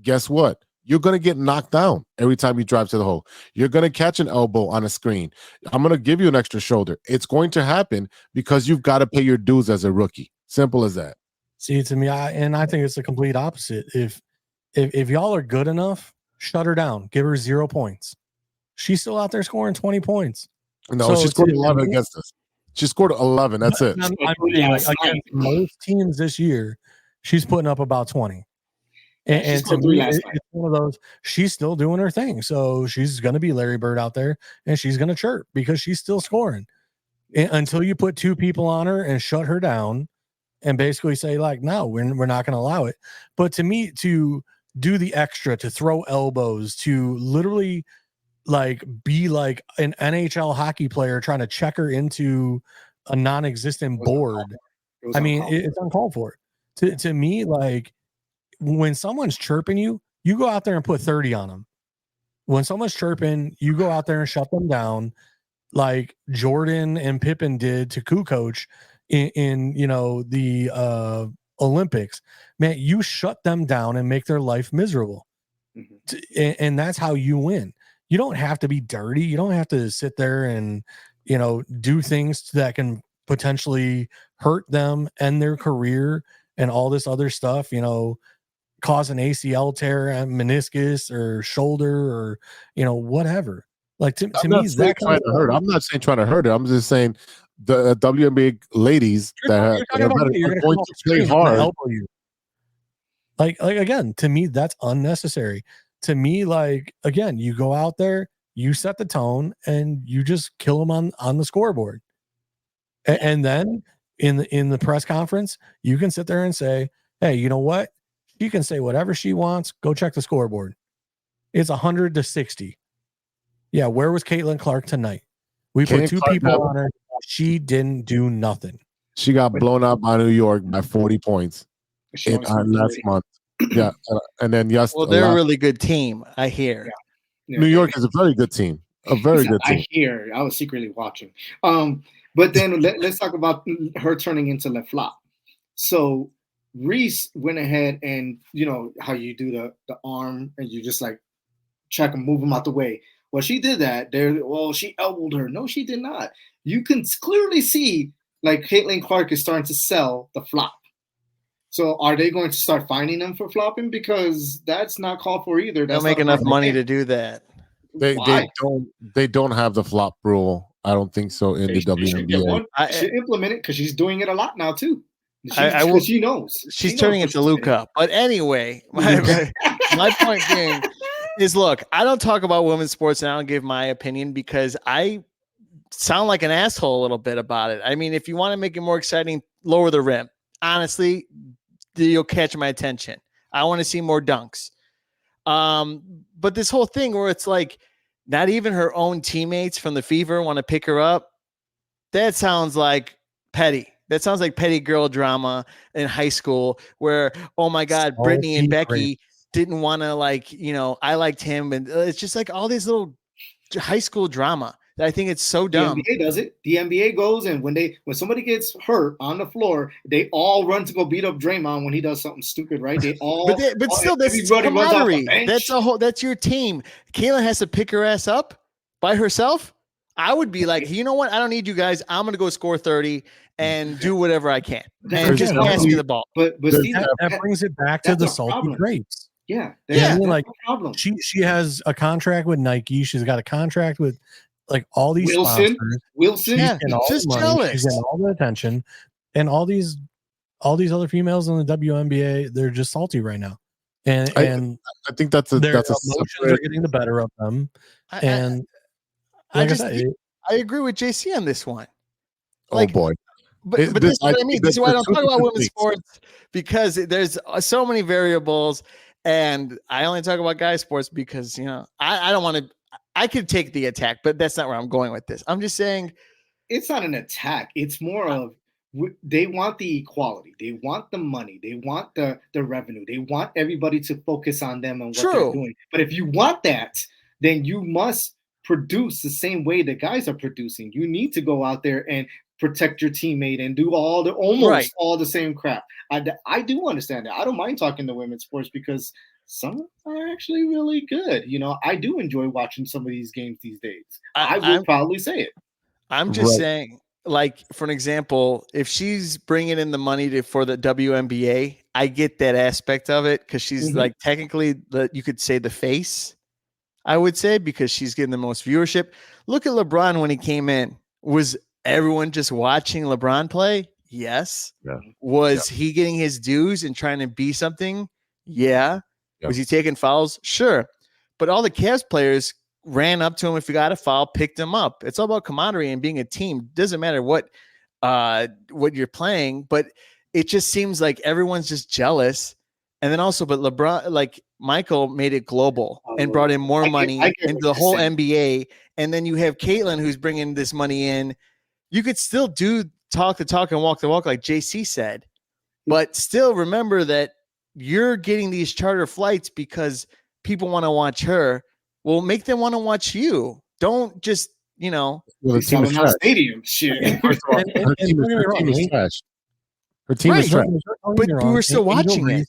Guess what? You're going to get knocked down every time you drive to the hole. You're going to catch an elbow on a screen. I'm going to give you an extra shoulder. It's going to happen because you've got to pay your dues as a rookie. Simple as that. See, to me, I think it's the complete opposite. If y'all are good enough, shut her down. Give her 0 points. She's still out there scoring 20 points. No, she scored 11 against us. She scored 11. That's it. Against most teams this year, she's putting up about 20. And to me, it's one of those, she's still doing her thing. So she's going to be Larry Bird out there, and she's going to chirp because she's still scoring. And until you put 2 people on her and shut her down and basically say, like, no, we're not going to allow it. But to me, to do the extra, to throw elbows, to literally like be like an NHL hockey player trying to check her into a non-existent board. I mean, it's uncalled for. To me, like when someone's chirping you, you go out there and put 30 on them. When someone's chirping, you go out there and shut them down, like Jordan and Pippen did to Kukoc in the Olympics. Man, you shut them down and make their life miserable. And that's how you win. You don't have to be dirty. You don't have to sit there and, do things that can potentially hurt them and their career and all this other stuff, cause an ACL tear, meniscus or shoulder or, whatever. Like to me, that trying to hurt. I'm not saying trying to hurt it. I'm just saying the WNBA ladies are going to play hard. Elbow you. Like again, to me, that's unnecessary. To me, like again, you go out there, you set the tone, and you just kill them on the scoreboard. And then in the press conference, you can sit there and say, "Hey, you know what? She can say whatever she wants. Go check the scoreboard. It's 100-60. Yeah, where was Caitlin Clark tonight? We put two people on her. She didn't do nothing. She got blown out by New York by 40 points last month. Yeah, and then well, they're a really good team. I hear. Yeah. New York is a very good team. A very good team. I hear. I was secretly watching. But then let's talk about her turning into Le Flop. So Reese went ahead and how you do the arm and you just like check and move them out the way. Well, she did that. She elbowed her. No, she did not. You can clearly see like Caitlin Clark is starting to sell the flop. So are they going to start finding them for flopping? Because that's not called for either. They'll make enough money to do that. They don't have the flop rule. I don't think so in the WNBA. Should implement it because she's doing it a lot now too. She knows. She's turning into Luca. But anyway, my point being is, look, I don't talk about women's sports and I don't give my opinion because I sound like an asshole a little bit about it. I mean, if you want to make it more exciting, lower the rim. Honestly, you'll catch my attention. I want to see more dunks. But this whole thing where it's like not even her own teammates from the Fever want to pick her up, that sounds like petty. That sounds like petty girl drama in high school where, oh my God, Brittany and Becky didn't want to I liked him. And it's just like all these little high school drama. I think it's so dumb. The NBA does it. The NBA goes and when somebody gets hurt on the floor, they all run to go beat up Draymond when he does something stupid, right? They all, but still, that's camaraderie. That's your team. Kayla has to pick her ass up by herself. I would be like, you know what? I don't need you guys. I'm going to go score 30 and do whatever I can and just pass me the ball. But Steve, that brings it back to the salty grapes. Yeah, like no she has a contract with Nike. She's got a contract with like all these sponsors. Wilson, just jealous. She's getting all the attention, and all these other females in the WNBA, they're just salty right now. And I think their emotions are getting the better of them. I agree with JC on this one. Oh boy. But this is what I mean. This is why I don't talk about women's sports because there's so many variables, and I only talk about guys sports because I don't want to. I could take the attack, but that's not where I'm going with this. I'm just saying it's not an attack. It's more of they want the equality. They want the money. They want the revenue. They want everybody to focus on them and what they're doing. But if you want that, then you must produce the same way the guys are producing. You need to go out there and protect your teammate and do all the same crap. I do understand that. I don't mind talking to women's sports because some are actually really good. I do enjoy watching some of these games these days. I will probably say it. I'm just saying, like, for an example, if she's bringing in the money for the WNBA, I get that aspect of it because she's like technically you could say the face, I would say, because she's getting the most viewership. Look at LeBron when he came in. Was everyone just watching LeBron play? Yes. Yeah. Was he getting his dues and trying to be something? Yeah. Was he taking fouls? Sure. But all the Cavs players ran up to him if he got a foul, picked him up. It's all about camaraderie and being a team. Doesn't matter what you're playing, but it just seems like everyone's just jealous And then also, but LeBron, like Michael made it global and brought in more money into the whole NBA. And then you have Caitlyn who's bringing this money in. You could still talk the talk and walk the walk, like JC said, but still remember that you're getting these charter flights because people want to watch her. Well, make them want to watch you. Don't just, well, the team is trash. Stadium shit. Her team is trash. Her team is trash. But we were still watching it.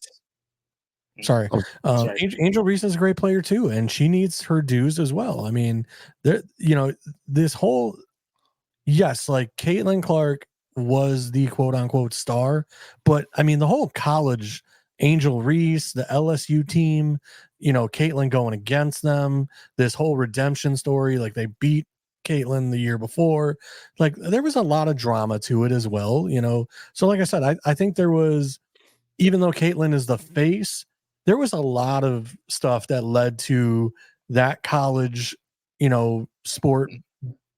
Sorry. Angel Reese is a great player too, and she needs her dues as well. I mean, this whole, yes, like Caitlin Clark was the quote unquote star, but I mean, the whole college, Angel Reese, the LSU team, Caitlin going against them, this whole redemption story, like they beat Caitlin the year before, like there was a lot of drama to it as well, So like I said, I think there was, even though Caitlin is the face, there was a lot of stuff that led to that college, sport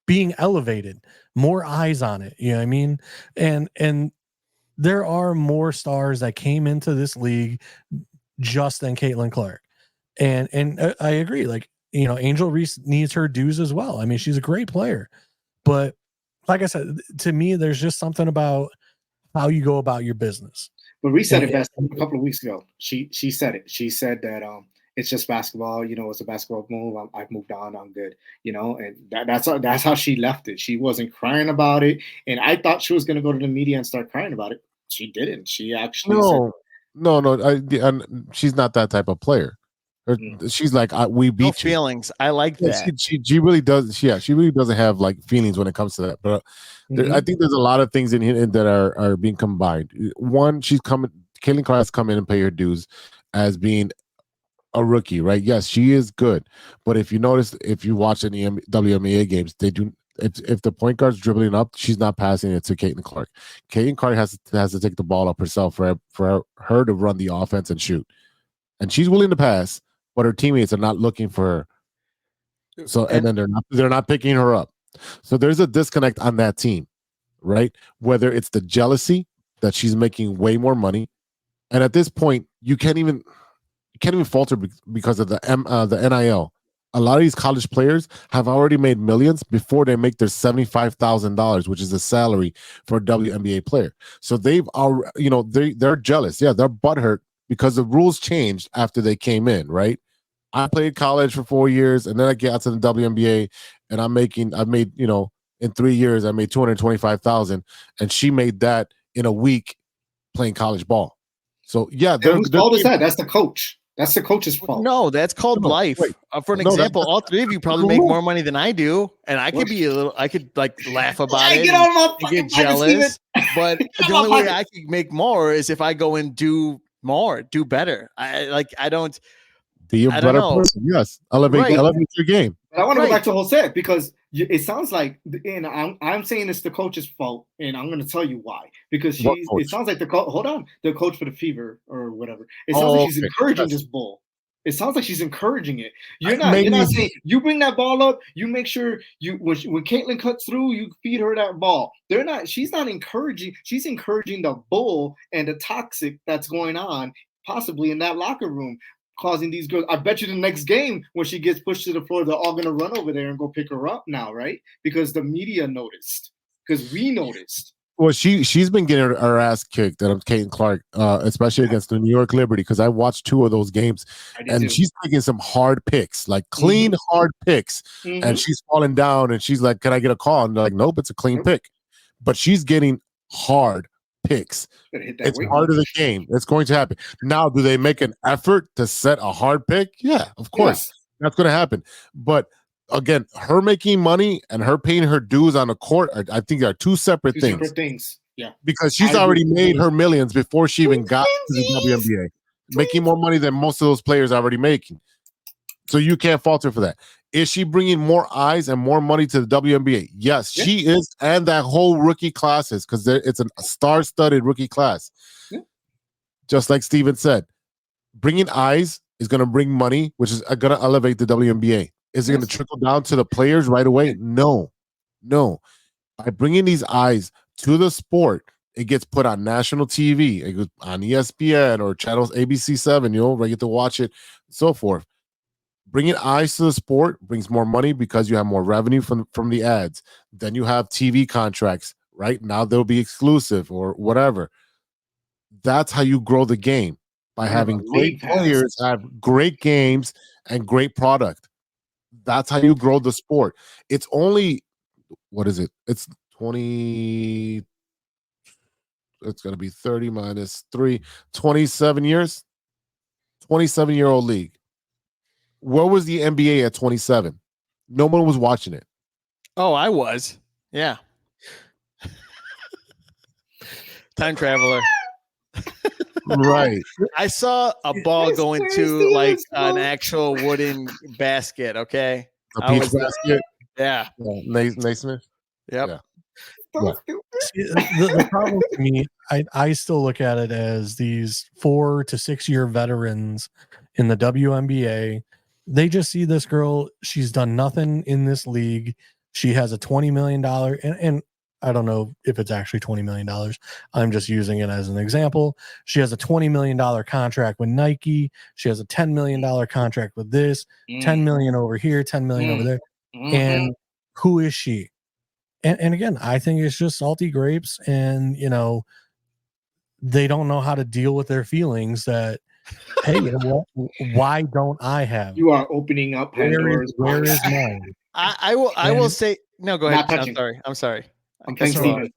being elevated, more eyes on it. You know what I mean? And there are more stars that came into this league just than Caitlin Clark. And I agree. Like, Angel Reese needs her dues as well. I mean, she's a great player, but like I said, to me, there's just something about how you go about your business. But Reese said it best a couple of weeks ago. She said it. She said that it's just basketball. It's a basketball move. I've moved on. I'm good. And that's how she left it. She wasn't crying about it. And I thought she was going to go to the media and start crying about it. She didn't. She actually no. She's not that type of player. She's like, we beat you. Feelings. I like that. She really does. Yeah, she really doesn't have like feelings when it comes to that. But I think there's a lot of things in here that are being combined. One, Caitlin Clark has come in and pay her dues as being a rookie, right? Yes, she is good. But if you notice, if you watch any WNBA games, they do. If the point guard's dribbling up, she's not passing it to Caitlin Clark. Caitlin Clark has to take the ball up herself for her to run the offense and shoot. And she's willing to pass, but her teammates are not looking for her. So and then they're not picking her up. So there's a disconnect on that team, right? Whether it's the jealousy that she's making way more money, and at this point you can't even falter because of the NIL. A lot of these college players have already made millions before they make their $75,000, which is the salary for a WNBA player. So they've already, they're jealous. Yeah, they're butthurt because the rules changed after they came in, right? I played college for 4 years, and then I get out to the WNBA, and I made, in 3 years, I made $225,000, and she made that in a week playing college ball. So yeah, whose fault is that? That's the coach. That's the coach's fault. No, that's called life. For an example, all three of you probably make more money than I do, and I could I could like laugh about it and get jealous. But the only way I can make more is if I go and do more, do better. I don't. Be a better person. Yes, elevate your game. But I want to go back to Jose because it sounds like, and I'm saying it's the coach's fault, and I'm going to tell you why. Because it sounds like the coach for the Fever or whatever. It sounds like she's encouraging this bull. It sounds like she's encouraging it. You're not saying you bring that ball up. You make sure when Caitlin cuts through, you feed her that ball. She's not encouraging. She's encouraging the bull and the toxic that's going on possibly in that locker room, causing these girls. I bet you the next game when she gets pushed to the floor, they're all going to run over there and go pick her up now, right? Because the media noticed. Because we noticed. Well, she's been getting her ass kicked at Caitlin Clark, especially against the New York Liberty, because I watched 2 of those games, and she's taking some hard picks, like clean hard picks, and she's falling down, and she's like, "Can I get a call?" And they're like, "Nope, it's a clean pick," but she's getting hard picks. It's part of the game. It's going to happen. Now, do they make an effort to set a hard pick? Yeah, of course. That's going to happen. But again, her making money and her paying her dues on the court, I think are two separate things. Yeah. Because she's already made her millions before she even got to the WNBA. Making more money than most of those players are already making. So you can't falter for that. Is she bringing more eyes and more money to the WNBA? Yes, she is, and that whole rookie class is, because it's a star-studded rookie class. Yeah. Just like Steven said, bringing eyes is going to bring money, which is going to elevate the WNBA. Is it going to trickle down to the players right away? No. By bringing these eyes to the sport, It gets put on national TV. It goes on ESPN or channels ABC7. You get to watch it, and so forth. Bringing eyes to the sport brings more money because you have more revenue from the ads. Then you have TV contracts. Right now, they'll be exclusive or whatever. That's how you grow the game, by having great players, have great games, and great product. That's how you grow the sport. It's only, what is it? It's 20. It's going to be 30 minus 3, 27 years. 27-year-old league. Where was the NBA at 27? No one was watching it. Oh, I was. Yeah. Time traveler. Right. I saw a ball go into like an actual wooden basket. Okay. A peach basket. Yeah. Naismith. Yep. Yeah. See, the problem to me, I still look at it as these 4 to 6 year veterans in the WNBA. They just see this girl. She's done nothing in this league. She has a $20 million, and I don't know if it's actually $20 million. I'm just using it as an example. She has a $20 million contract with Nike. She has a $10 million contract with this, 10 million over here, 10 million over there. And who is she? And again, I think it's just salty grapes, and they don't know how to deal with their feelings that, hey, you know what? Why don't I have? You are opening up Pandora's box. Where is mine? I will say no. Go ahead. I'm sorry. I'm thanks, Steven.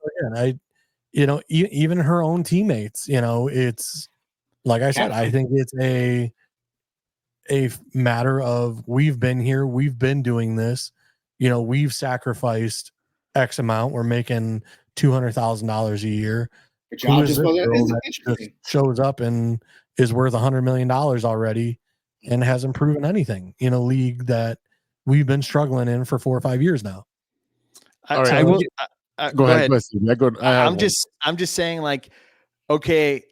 Even her own teammates. It's like I said. I think it's a matter of we've been here. We've been doing this. We've sacrificed X amount. We're making $200,000 a year. Who is this girl that just shows up and is worth $100 million already and hasn't proven anything in a league that we've been struggling in for 4 or 5 years now? Go ahead. I'm just saying, like, okay,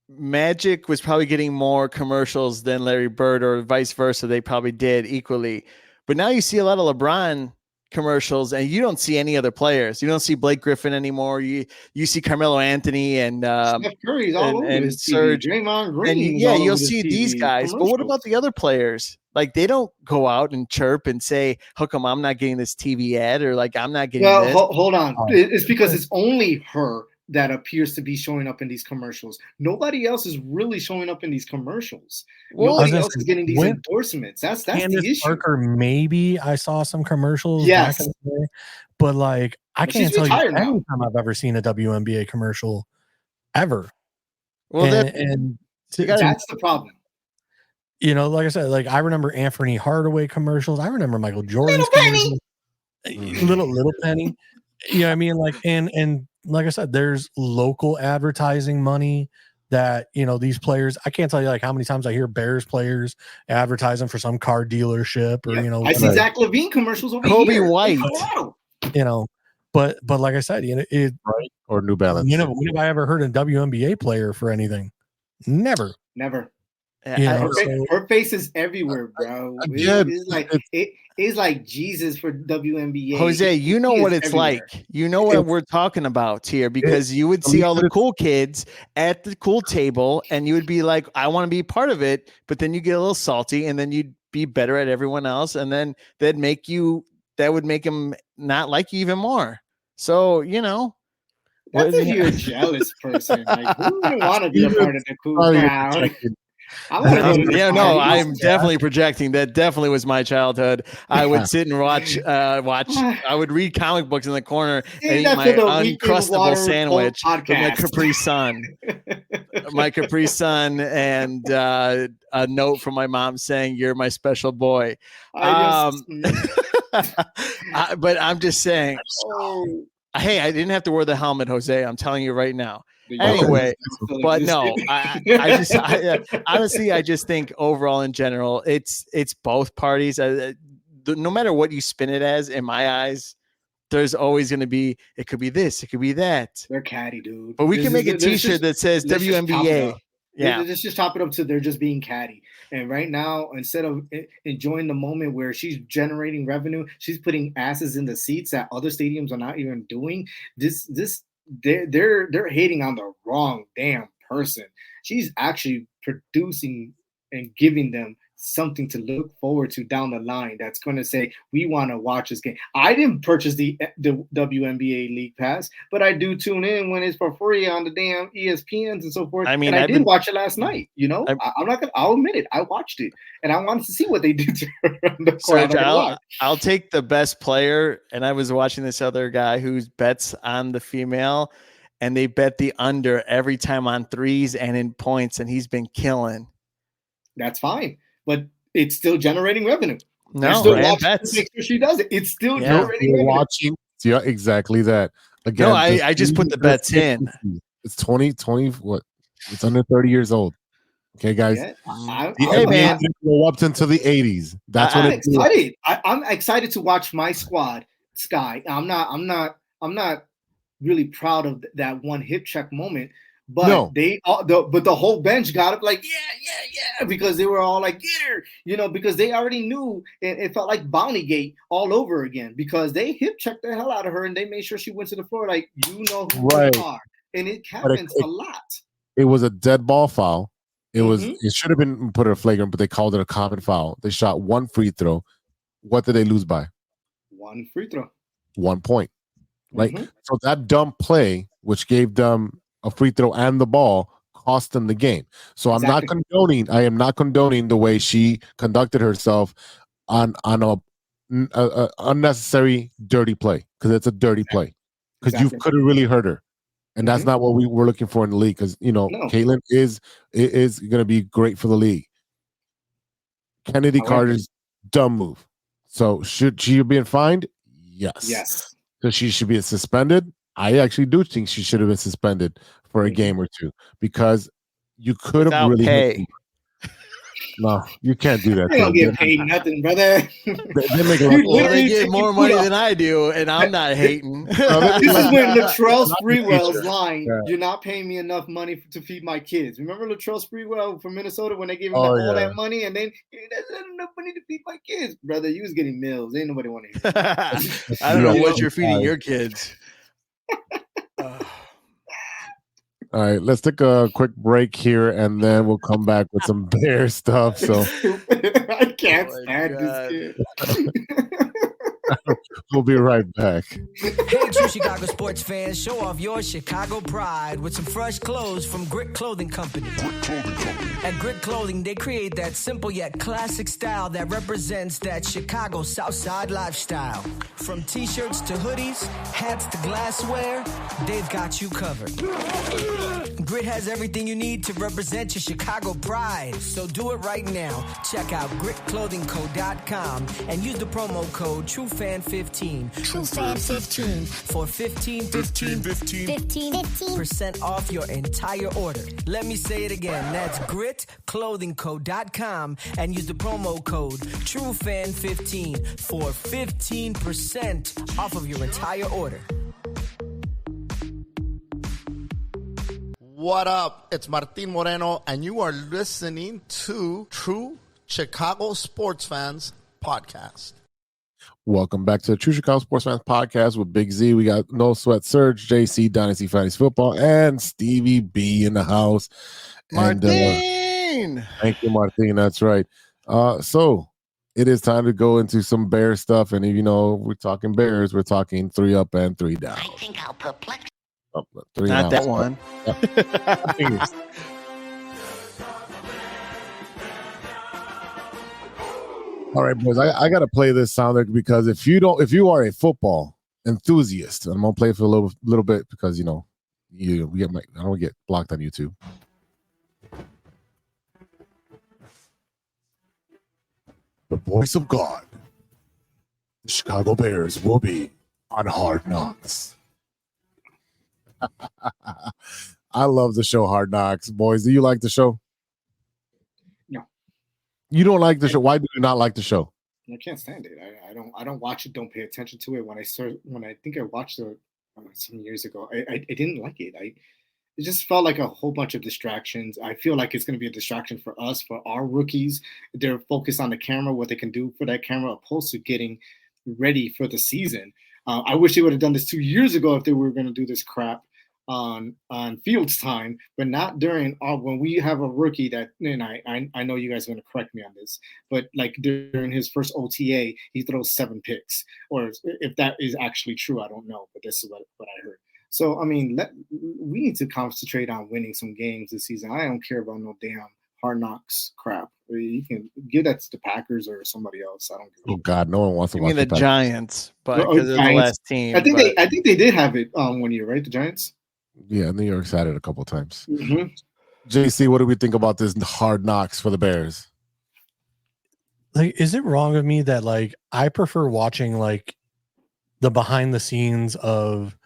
Magic was probably getting more commercials than Larry Bird, or vice versa. They probably did equally, but now you see a lot of LeBron commercials and you don't see any other players. You don't see Blake Griffin anymore. You see Carmelo Anthony and Steph Curry's all over and Serge, Draymond Green. And you'll see these guys. But what about the other players? Like, they don't go out and chirp and say, "How come I'm not getting this TV ad?" or like, "I'm not getting this." Hold on. It's because it's only her that appears to be showing up in these commercials. Nobody else is really showing up in these commercials. Nobody else is getting these endorsements. That's Candace the issue. Parker, maybe I saw some commercials back in the day, but like I can't tell you any time I've ever seen a WNBA commercial ever. Well, that's the problem. Like I said, like I remember Anthony Hardaway commercials. I remember Michael Jordan's commercials. Little Penny. You know what I mean? Like, and like I said, there's local advertising money that, these players, I can't tell you like how many times I hear Bears players advertising for some car dealership or, I see Zach LaVine commercials over Kobe here. White, but like I said, right. Or New Balance. When have I ever heard a WNBA player for anything? Never. Her face is everywhere, bro. It's like Jesus for WNBA. Jose, you know what it's everywhere. Like. You know what we're talking about here, because you would see all the cool kids at the cool table and you would be like, I want to be part of it. But then you get a little salty and then you'd be better at everyone else. And then that would make them not like you even more. So, that's if you're a jealous person. Like, who would want to be a part of the cool crowd? I'm definitely projecting. That definitely was my childhood. I would sit and watch. I would read comic books in the corner and eat my Uncrustable sandwich with my Capri Sun. And a note from my mom saying, "You're my special boy." But I'm just saying. Hey, I didn't have to wear the helmet, Jose. I'm telling you right now. Anyway, but no, honestly, I just think overall in general, it's both parties. No matter what you spin it as, in my eyes, there's always going to be, it could be this, it could be that. They're catty, dude. But we can make a t-shirt that says WNBA. Let's just top it up to they're just being catty. And right now, instead of enjoying the moment where she's generating revenue, she's putting asses in the seats that other stadiums are not even doing. This they're hating on the wrong damn person. She's actually producing and giving them something to look forward to down the line. That's going to say we want to watch this game. I didn't purchase the WNBA League Pass, but I do tune in when it's for free on the damn ESPNs and so forth. I mean, and I did watch it last night. You know, I'm not gonna. I'll admit it. I watched it, and I wanted to see what they did to her on the court. Serge, I'll take the best player, and I was watching this other guy who's bets on the female, and they bet the under every time on threes and in points, and he's been killing. That's fine. But it's still generating revenue. No, still and bets. Make sure she does it. It's still generating revenue. Watching. Yeah, exactly that. Again, no, I just put the bets in. It's 20, what? It's under 30 years old. Okay, guys. Yeah, hey, man. Go up into the 80s. That's what it's excited. I'm excited to watch my squad, Sky. I'm not really proud of that one hip check moment. But but the whole bench got up like, yeah, because they were all like, get her, you know, because they already knew it felt like Bounty Gate all over again because they hip checked the hell out of her and they made sure she went to the floor like, you know who you are. And it happens a lot. It was a dead ball foul. It was it should have been put a flagrant, but they called it a common foul. They shot one free throw. What did they lose by? One free throw. 1 point. Right. So that dumb play, which gave them a free throw and the ball, cost them the game. So I am not condoning the way she conducted herself on a unnecessary dirty play, because it's a dirty play, because you could have really hurt her, and that's not what we were looking for in the league, because Caitlin is going to be great for the league. Kennedy Carter's dumb move. So should she be fined? Yes. So she should be suspended. I actually do think she should have been suspended for a game or two, because you could have really pay. No, you can't do that. They don't get paid nothing, brother. They get more money than I do, and I'm not hating. This is when Latrell Sprewell's lying. Yeah. You're not paying me enough money to feed my kids. Remember Latrell Sprewell from Minnesota when they gave him all that money, and then that's not enough money to feed my kids, brother. You was getting meals. Ain't nobody want to hear that. I don't know what you're feeding your kids. All right, let's take a quick break here, and then we'll come back with some Bear stuff. So I can't stand this kid. We'll be right back. Hey, true Chicago sports fans, show off your Chicago pride with some fresh clothes from Grit Clothing Company. At Grit Clothing, they create that simple yet classic style that represents that Chicago Southside lifestyle. From t-shirts to hoodies, hats to glassware, they've got you covered. Grit has everything you need to represent your Chicago pride. So do it right now. Check out gritclothingco.com and use the promo code TrueFan15. TrueFan15 for 15% off your entire order. Let me say it again. That's gritclothingco.com and use the promo code TrueFan15 for 15% off of your entire order. What up? It's Martin Moreno, and you are listening to True Chicago Sports Fans Podcast. Welcome back to the True Chicago Sports Fans Podcast with Big Z. We got No Sweat Serge, JC, Dynasty Fantasy Football, and Stevie B in the house. Martin! And, thank you, Martin. That's right. So it is time to go into some Bear stuff. And if you know we're talking Bears, we're talking 3 up and 3 down. I think I'll perplex. Oh, 3 Not down. that one. All right, boys. I gotta play this sound because if you are a football enthusiast, and I'm gonna play it for a little bit because I don't get blocked on YouTube. The voice of God, the Chicago Bears will be on Hard Knocks. I love the show Hard Knocks, boys. Do you like the show? No. You don't like the show? Why do you not like the show? I can't stand it. I don't watch it. Don't pay attention to it. When I think I watched it some years ago, I didn't like it. It just felt like a whole bunch of distractions. I feel like it's going to be a distraction for us, for our rookies. They're focused on the camera, what they can do for that camera, opposed to getting ready for the season. I wish they would have done this 2 years ago if they were going to do this crap. on Fields' time, but not during when we have a rookie that, and I know you guys are going to correct me on this, but like during his first OTA, he throws 7 picks, or if that is actually true, I don't know, but this is what I heard. So I mean, we need to concentrate on winning some games this season. I don't care about no damn Hard Knocks crap. You can give that to the Packers or somebody else. I don't give a Oh God, no one wants to I watch mean the Packers. Giants, but because they're the last team. I think they did have it 1 year, right? The Giants. Yeah, New York's had it a couple times. Mm-hmm. JC, what do we think about this Hard Knocks for the Bears? Like, is it wrong of me that like I prefer watching like the behind the scenes of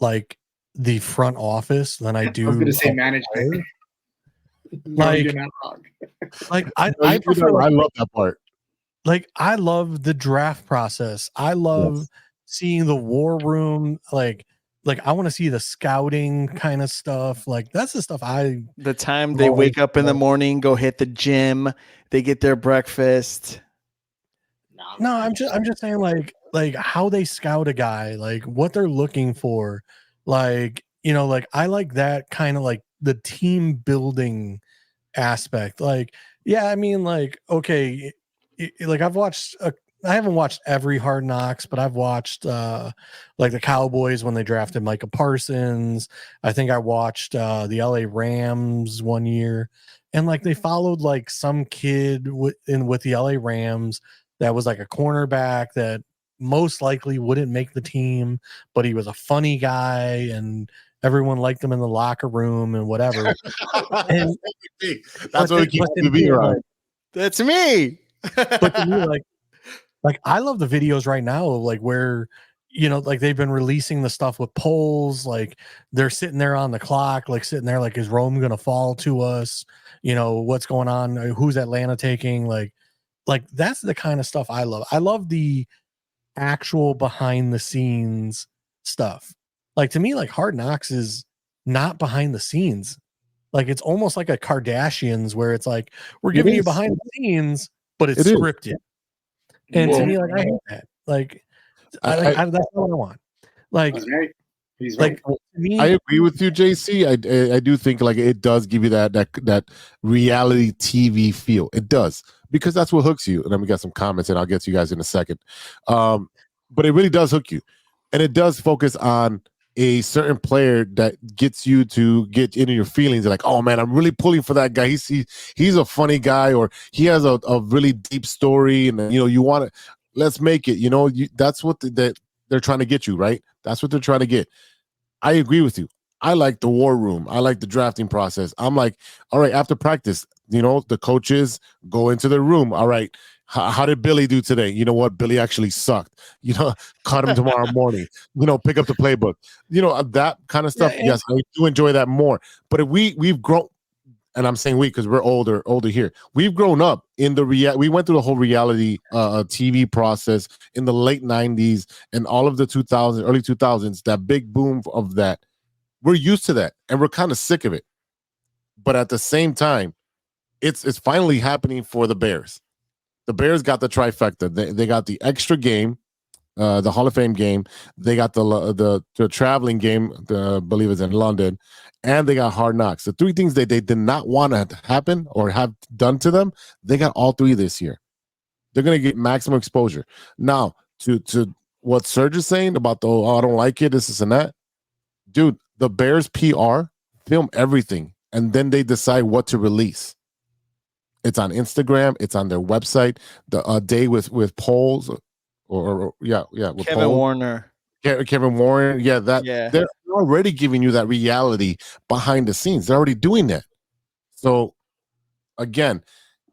like the front office than I do? I was going to say management. Like, I prefer. I love that part. Like, I love the draft process. I love seeing the war room. Like I want to see the scouting kind of stuff. Like, that's the stuff the time they wake up in the morning, go hit the gym, they get their breakfast. No, I'm just saying like how they scout a guy, like what they're looking for. Like, you know, like I like that kind of like the team building aspect. Like, yeah, I mean, like, okay, like I haven't watched every Hard Knocks, but I've watched like the Cowboys when they drafted Micah Parsons. I think I watched the LA Rams one year, and like they followed like some kid with the LA Rams that was like a cornerback that most likely wouldn't make the team, but he was a funny guy and everyone liked him in the locker room and whatever. And that's what we keep being around. That's me. But to me, like I love the videos right now of like where, you know, like they've been releasing the stuff with polls, like they're sitting there on the clock, like sitting there like, is Rome gonna fall to us? You know, what's going on? Who's Atlanta taking? Like that's the kind of stuff I love. I love the actual behind the scenes stuff. Like to me, like Hard Knocks is not behind the scenes. Like it's almost like a Kardashians where it's like we're giving you behind the scenes, but it's scripted. And to me, like I hate that. Like that's not what I want. Like he's right. I agree with you, JC. I do think like it does give you that reality TV feel. It does, because that's what hooks you. And then we got some comments, and I'll get to you guys in a second. But it really does hook you, and it does focus on a certain player that gets you to get into your feelings. Like, oh man, I'm really pulling for that guy. He's a funny guy, or he has a really deep story, and you know you want to let's make it. You know, that's what they're trying to get you, right? That's what they're trying to get. I agree with you. I like the war room. I like the drafting process. I'm like, all right, after practice, you know, the coaches go into the room. All right, how did Billy do today? You know what? Billy actually sucked. You know, cut him tomorrow morning. You know, pick up the playbook. You know, that kind of stuff. Yes, I do enjoy that more. But if we've grown, and I'm saying we because we're older here. We've grown up in the we went through the whole reality TV process in the late 90s and all of the 2000s, early 2000s, that big boom of that. We're used to that, and we're kind of sick of it. But at the same time, it's finally happening for the Bears. The Bears got the trifecta. They got the extra game, the Hall of Fame game. They got the traveling game, I believe it's in London, and they got Hard Knocks. The three things they did not want to happen or have done to them, they got all three this year. They're going to get maximum exposure. Now, to what Serg is saying about I don't like it, this and that. Dude, the Bears PR film everything, and then they decide what to release. It's on Instagram. It's on their website. The day with polls, with Kevin polls. Warner. Kevin Warner. Yeah, they're already giving you that reality behind the scenes. They're already doing that. So, again,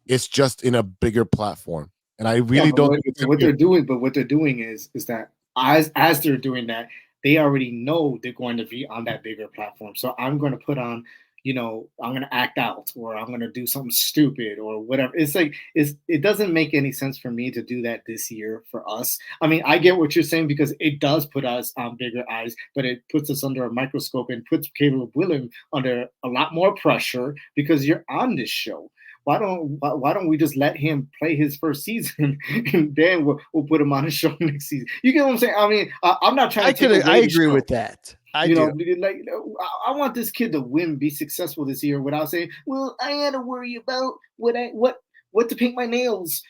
it's just in a bigger platform, and I really don't think it's what they're doing. But what they're doing is that as they're doing that, they already know they're going to be on that bigger platform. So I'm going to put on, you know, I'm going to act out, or I'm going to do something stupid or whatever. It's like, it doesn't make any sense for me to do that this year for us. I mean, I get what you're saying because it does put us on bigger eyes, but it puts us under a microscope and puts Caleb Williams under a lot more pressure because you're on this show. why don't we just let him play his first season and then we'll put him on a show next season? You get what I'm saying? I mean, I'm not trying to. I agree with that. I want this kid to win, be successful this year without saying, well, I had to worry about what to paint my nails,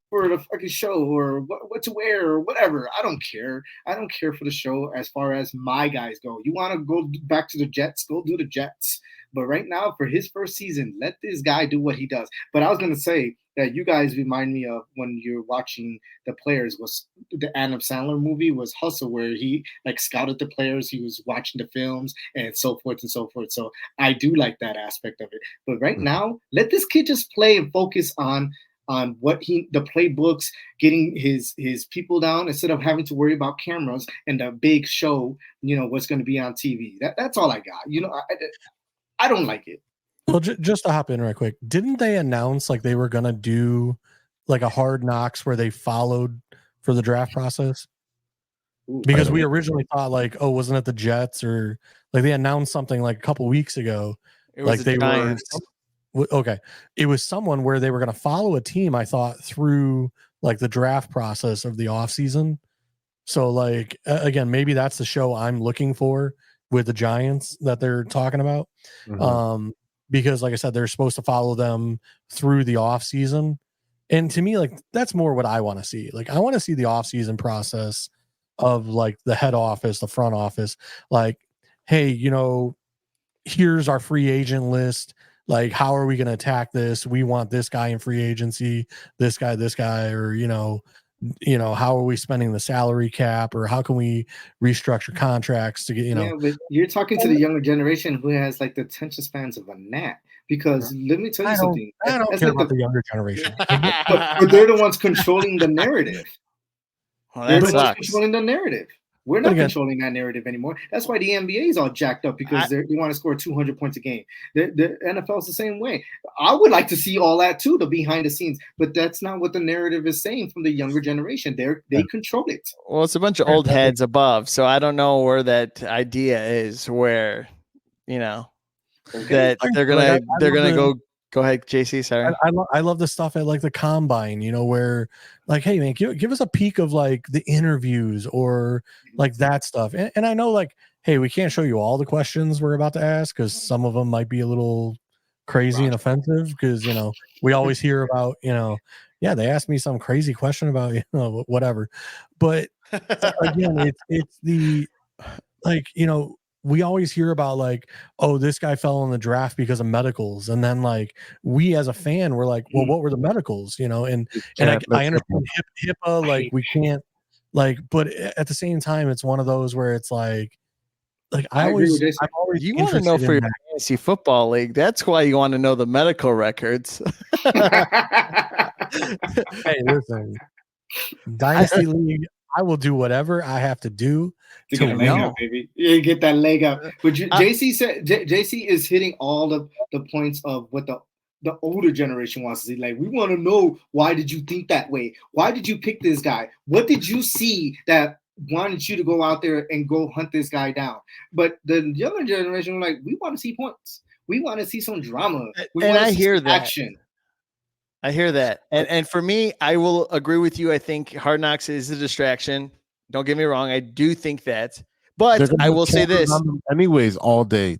for the fucking show, or what to wear, or whatever. I don't care. I don't care for the show as far as my guys go. You want to go back to the Jets, go do the Jets. But right now, for his first season, let this guy do what he does. But I was going to say that you guys remind me of when you're watching the players, was the Adam Sandler movie was Hustle, where he scouted the players, he was watching the films and so forth and so forth. So I do like that aspect of it. But right now, let this kid just play and focus on what the playbooks, getting his people down instead of having to worry about cameras and the big show, what's going to be on TV. That's all I got. I don't like it. Well, just to hop in right quick, didn't they announce they were going to do a Hard Knocks where they followed for the draft process? Because we originally thought wasn't it the Jets, or they announced something a couple weeks ago. It was the Giants. Okay, it was someone where they were going to follow a team, I thought, through the draft process of the offseason. So again, maybe that's the show I'm looking for with the Giants that they're talking about. Mm-hmm. Because like I said, they're supposed to follow them through the offseason. And to me, that's more what I want to see. I want to see the offseason process of the head office, the front office, hey, here's our free agent list. How are we going to attack this? We want this guy in free agency, this guy, or, how are we spending the salary cap, or how can we restructure contracts to get, Yeah, but you're talking to the younger generation who has the attention spans of a gnat. Because let me tell you something. I don't care about the younger generation. but they're the ones controlling the narrative. Well, they're the ones controlling the narrative. We're not controlling that narrative anymore. That's why the NBA is all jacked up, because they want to score 200 points a game. The NFL is the same way. I would like to see all that too, the behind the scenes, but that's not what the narrative is saying from the younger generation. They control it. Well, it's a bunch of old heads above, so I don't know where that idea is. Where that they're gonna Go ahead, JC. Sorry. I love the stuff at the combine, where hey man, give us a peek of the interviews or that stuff. And I know hey, we can't show you all the questions we're about to ask because some of them might be a little crazy and offensive, because we always hear about yeah, they asked me some crazy question about whatever. But again, it's the we always hear about oh, this guy fell in the draft because of medicals, and then we as a fan, we're well, what were the medicals, and I understand HIPAA, we can't but at the same time, it's one of those where it's I'm always you want to know for your fantasy football league. That's why you want to know the medical records. Hey, listen, Dynasty League, I will do whatever I have to do to get a leg up, baby. Yeah, get that leg up. But JC said JC is hitting all the points of what the older generation wants to see. We want to know, why did you think that way? Why did you pick this guy? What did you see that wanted you to go out there and go hunt this guy down? But the younger generation, we want to see points. We want to see some drama. I hear that. Action. I hear that. And for me, I will agree with you. I think Hard Knocks is a distraction. Don't get me wrong. I do think that. But I will say this. Anyways, all day.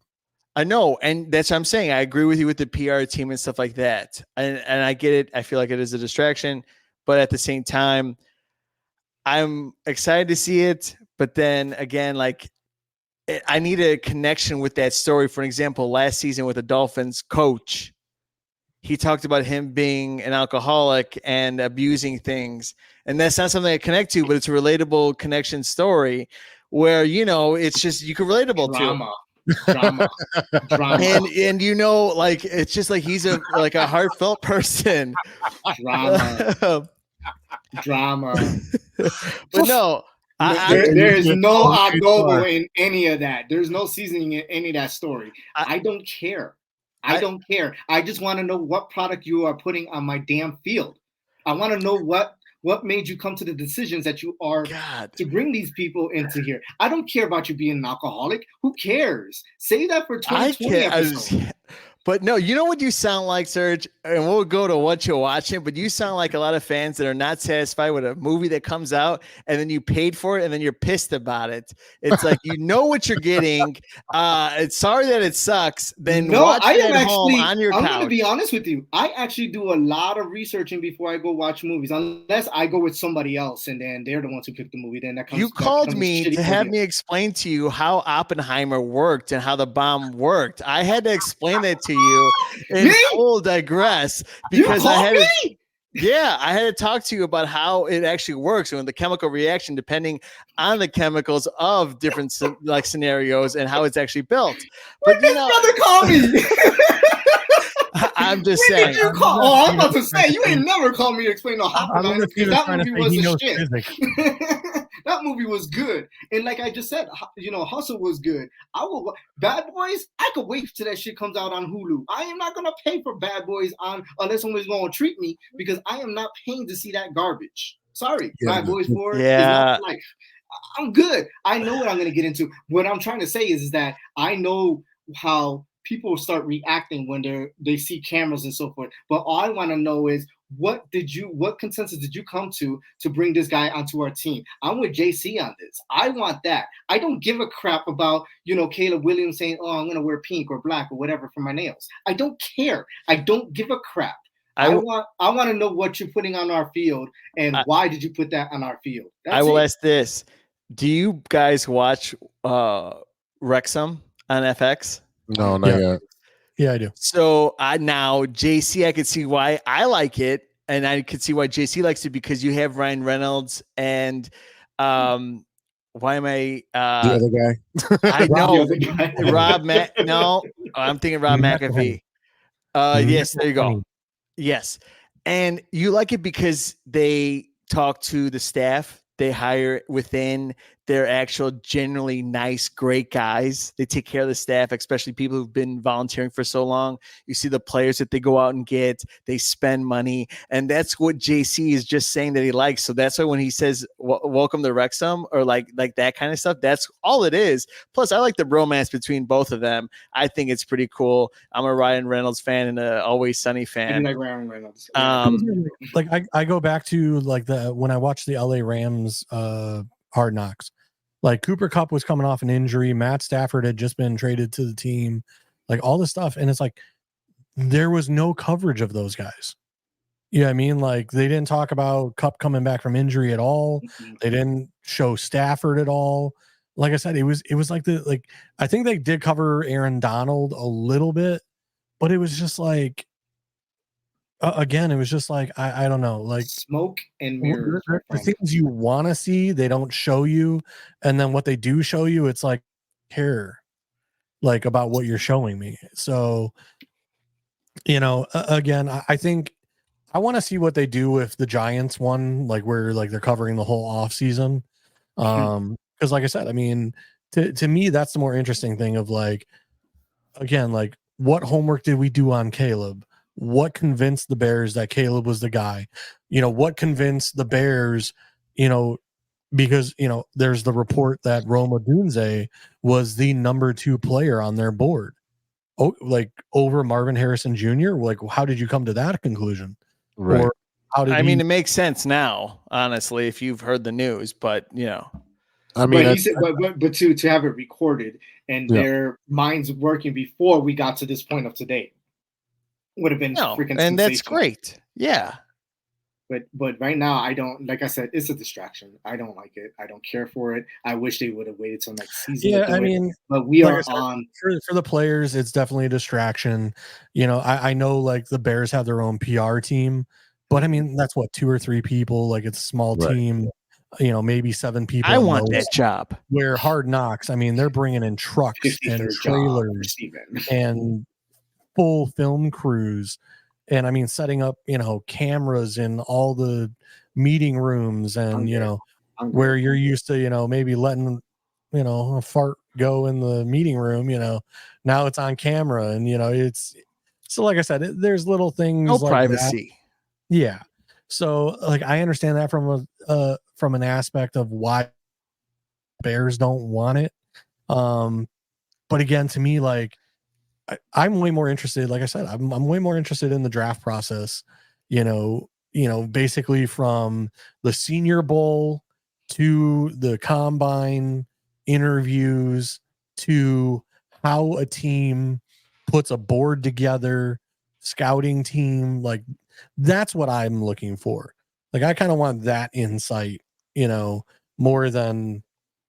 I know. And that's what I'm saying. I agree with you with the PR team and stuff like that. And I get it. I feel like it is a distraction. But at the same time, I'm excited to see it. But then again, I need a connection with that story. For example, last season with the Dolphins coach, he talked about him being an alcoholic and abusing things. And that's not something I connect to, but it's a relatable connection story where, it's just, you can relatable to. Drama. And it's just he's a heartfelt person. Drama. But no, there is no adobo in any of that. There's no seasoning in any of that story. I don't care. I don't care. I just want to know what product you are putting on my damn field. I want to know what made you come to the decisions that you are to bring these people into here. I don't care about you being an alcoholic. Who cares? Say that for 2020 episode. But no, you know what you sound like, Serge, and we'll go to what you're watching, but you sound like a lot of fans that are not satisfied with a movie that comes out and then you paid for it and then you're pissed about it. It's like, you know what you're getting. It's sorry that it sucks. Then watch it at home on your couch. I'm going to be honest with you. I actually do a lot of researching before I go watch movies, unless I go with somebody else and then they're the ones who pick the movie. Then that comes. You called me to have me explain to you how Oppenheimer worked and how the bomb worked. I had to explain that to you, and we'll digress because I had to talk to you about how it actually works and the chemical reaction depending on the chemicals of different scenarios and how it's actually built. But you brother call me. I'm just saying. Did you call? Oh, I'm about to say you ain't never called me to explain no Oppenheimer because that movie was a shit. That movie was good, and like I just said, Hustle was good. Bad Boys. I could wait till that shit comes out on Hulu. I am not gonna pay for Bad Boys unless somebody's gonna treat me because I am not paying to see that garbage. Sorry, Bad Boys 4 is not life. I'm good. I know what I'm gonna get into. What I'm trying to say is that I know how people start reacting when they see cameras and so forth. But all I want to know is what consensus did you come to bring this guy onto our team? I'm with JC on this. I want that. I don't give a crap about, Caleb Williams saying, oh, I'm going to wear pink or black or whatever for my nails. I don't care. I don't give a crap. I want to know what you're putting on our field and why did you put that on our field? I will ask this. Do you guys watch Wrexham on FX? No, not yet. Yeah, I do. So now JC, I could see why I like it, and I could see why JC likes it because you have Ryan Reynolds and why am I the other guy? I know Rob I'm thinking Rob McAfee. Yes, there you go. Yes. And you like it because they talk to the staff. They hire within their actual generally nice, great guys. They take care of the staff, especially people who've been volunteering for so long. You see the players that they go out and get, they spend money. And that's what JC is just saying that he likes. So that's why when he says, welcome to Wrexham or like that kind of stuff, that's all it is. Plus, I like the romance between both of them. I think it's pretty cool. I'm a Ryan Reynolds fan and a Always Sunny fan. Like Ryan Reynolds. I go back to when I watched the LA Rams Hard Knocks. Like Cooper Kupp was coming off an injury. Matt Stafford had just been traded to the team, like all this stuff. And it's like, there was no coverage of those guys. You know what I mean? Like they didn't talk about Kupp coming back from injury at all. They didn't show Stafford at all. Like I said, it was like I think they did cover Aaron Donald a little bit, but it was just like, again, it was just like I don't know, like smoke and mirrors. The things you want to see, they don't show you, and then what they do show you, it's like care, like about what you're showing me. So, again, I think I want to see what they do with the Giants one, like where like they're covering the whole off season, because like I said, I mean, to me, that's the more interesting thing of like, again, like what homework did we do on Caleb? What convinced the Bears that Caleb was the guy? What convinced the Bears, because, there's the report that Rome Odunze was the number 2 player on their board. Oh, like over Marvin Harrison Jr. Like, how did you come to that conclusion? Right. Or how did it makes sense now, honestly, if you've heard the news, but I mean, but he said, but to have it recorded and their minds working before we got to this point of today. Would have been freaking and that's great. Yeah. But right now I don't, like I said, it's a distraction. I don't like it. I don't care for it. I wish they would have waited till next season. Yeah, I mean, but we are on for the players, it's definitely a distraction. I know like the Bears have their own PR team, but I mean that's what 2 or 3 people, like it's a small team, maybe 7 people. I want that job. Where Hard Knocks, I mean, they're bringing in trucks and trailers and full film crews, and I mean setting up cameras in all the meeting rooms, and where you're used to maybe letting a fart go in the meeting room, now it's on camera, and it's so like I said, there's little things, no like privacy. That. Yeah, so like I understand that from an aspect of why Bears don't want it, but again, to me, like I'm way more interested. Like I said, I'm way more interested in the draft process. Basically from the Senior Bowl to the combine interviews to how a team puts a board together, scouting team. Like that's what I'm looking for. Like I kind of want that insight, more than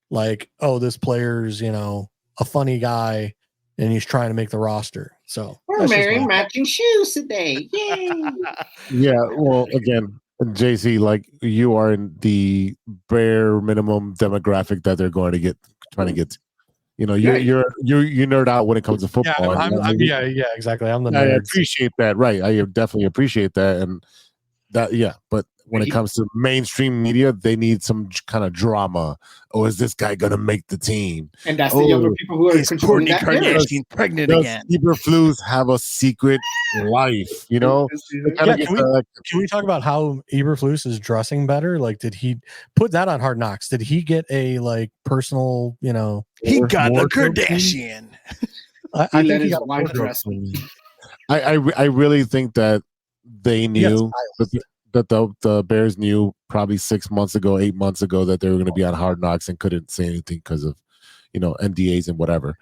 like, oh, this player's, a funny guy and he's trying to make the roster. So we're wearing matching shoes today. Yay! Yeah. Well, again, JC, like you are in the bare minimum demographic that they're going to trying to get to. You nerd out when it comes to football. Yeah, exactly. I'm the nerd. I appreciate that. Right. I definitely appreciate that. And that, yeah. But when it comes to mainstream media, they need some kind of drama. Oh, is this guy going to make the team? And that's the younger people who are controlling that. Kardashian pregnant again. Eberflus have a secret life, Yeah, can we talk about how Eberflus is dressing better? Like, did he put that on Hard Knocks? Did he get a personal, he got the Kardashian. I think he got a wife dressing. I really think that they knew that the Bears knew probably 8 months ago that they were going to be on Hard Knocks and couldn't say anything because of NDAs and whatever.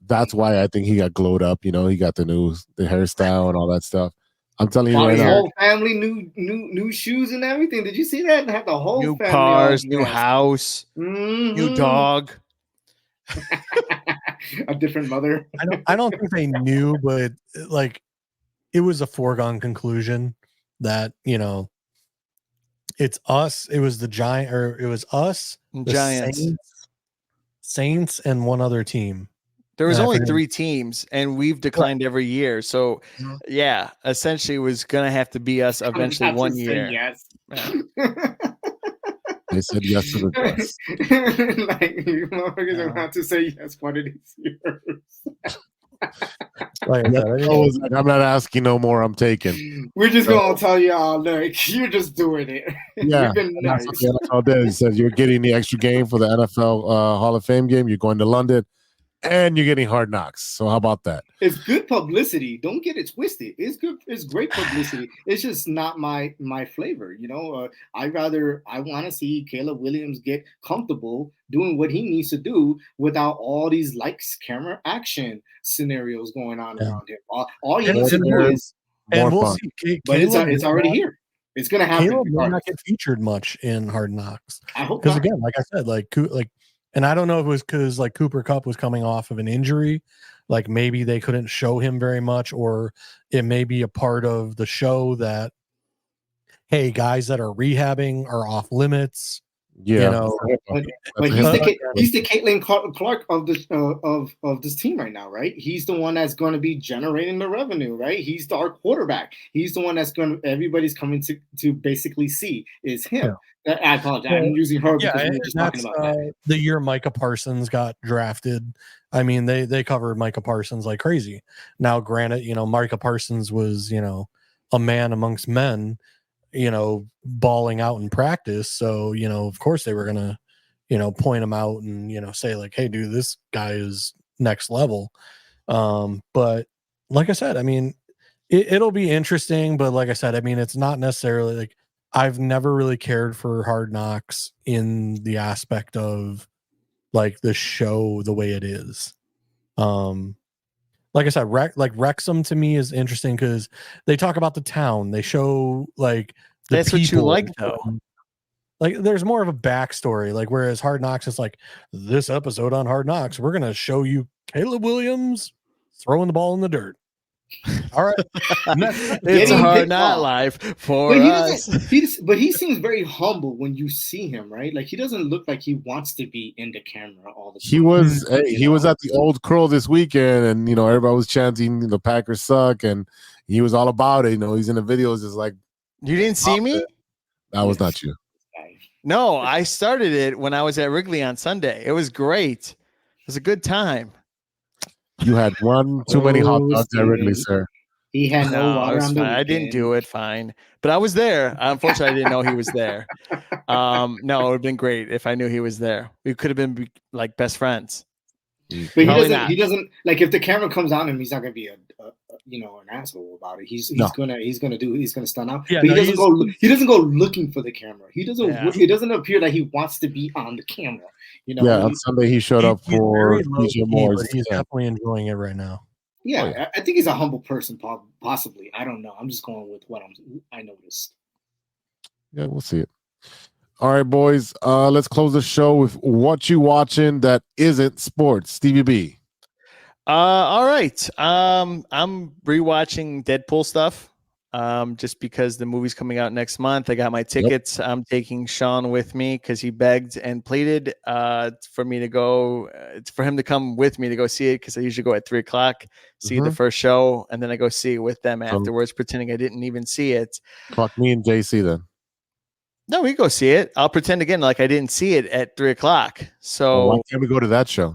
That's why I think he got glowed up. He got the hairstyle and all that stuff. I'm telling you right now. His whole family new shoes and everything. Did you see that? And have the whole new family cars, new house, new dog. A different mother. I don't think they knew, but it was a foregone conclusion that it's us. It was the Giant, or it was us, the Giants, Saints, and one other team. There was only 3 teams, and we've declined every year. So, yeah, essentially, it was going to have to be us eventually one year. Yes. They said yes to the dress. You motherfuckers don't have to say yes one of these years. I'm not asking no more. I'm taking. We're just gonna tell y'all, look, you're just doing it. Yeah, nice. all day. He said you're getting the extra game for the NFL Hall of Fame game. You're going to London, and you're getting Hard Knocks. So how about that? It's good publicity. Don't get it twisted. It's good. It's great publicity. It's just not my flavor. I want to see Caleb Williams get comfortable doing what he needs to do without all these camera action scenarios going on around him. All he needs to do is we'll fun. See. But it's already here. It's going to happen. Caleb will not get featured much in Hard Knocks. I hope because again, like I said, and I don't know if it was because Cooper Kupp was coming off of an injury. Maybe they couldn't show him very much, or it may be a part of the show that, hey, guys that are rehabbing are off limits. Yeah, but he's the Caitlin Clark of this team right now, right? He's the one that's going to be generating the revenue, right? He's our quarterback. He's the one that's everybody's coming to basically see is him. Yeah. I apologize. I'm using her because we were just talking about that. The year Micah Parsons got drafted, I mean, they covered Micah Parsons like crazy. Now, granted, Micah Parsons was, a man amongst men, balling out in practice. So, of course they were going to, point him out and, say hey, dude, this guy is next level. But like I said, I mean, it'll be interesting, but like I said, I mean, it's not necessarily I've never really cared for Hard Knocks in the aspect of the show the way it is. Like I said, Wrexham to me is interesting because they talk about the town. They show that's people. What you like though. There's more of a backstory. Whereas Hard Knocks is this episode on Hard Knocks, we're gonna show you Caleb Williams throwing the ball in the dirt. All right, it's a hard not life for us. But he seems very humble when you see him, right? He doesn't look like he wants to be in the camera all the time. He was at the Old Crow this weekend, and everybody was chanting the Packers suck, and he was all about it. He's in the videos, just you didn't see me. That was not you. No, I started it when I was at Wrigley on Sunday. It was great. It was a good time. You had one too many hot dogs at Wrigley, sir. He had no water on the weekend. I didn't do it fine, but I was there. Unfortunately, I didn't know he was there. No, it would have been great if I knew he was there. We could have been best friends. But Probably he doesn't like if the camera comes on him, he's not gonna be an asshole about it. He's gonna stun out. Yeah, but he doesn't go looking for the camera. He doesn't. Yeah. It doesn't appear that he wants to be on the camera. Yeah, on Sunday he showed up for DJ Moore's. But he's definitely enjoying it right now. Yeah, I think he's a humble person, possibly. I don't know. I'm just going with what I noticed. Yeah, we'll see it. All right, boys. Let's close the show with what you watching that isn't sports. Stevie B. All right. I'm rewatching Deadpool stuff. Just because the movie's coming out next month. I got my tickets. I'm taking Sean with me because he begged and pleaded for me to go. For him to come with me to go see it because I usually go at 3:00, see the first show, and then I go see it with them afterwards, pretending I didn't even see it. Fuck me and JC then. No, we go see it. I'll pretend again like I didn't see it at 3:00. So why can't we go to that show?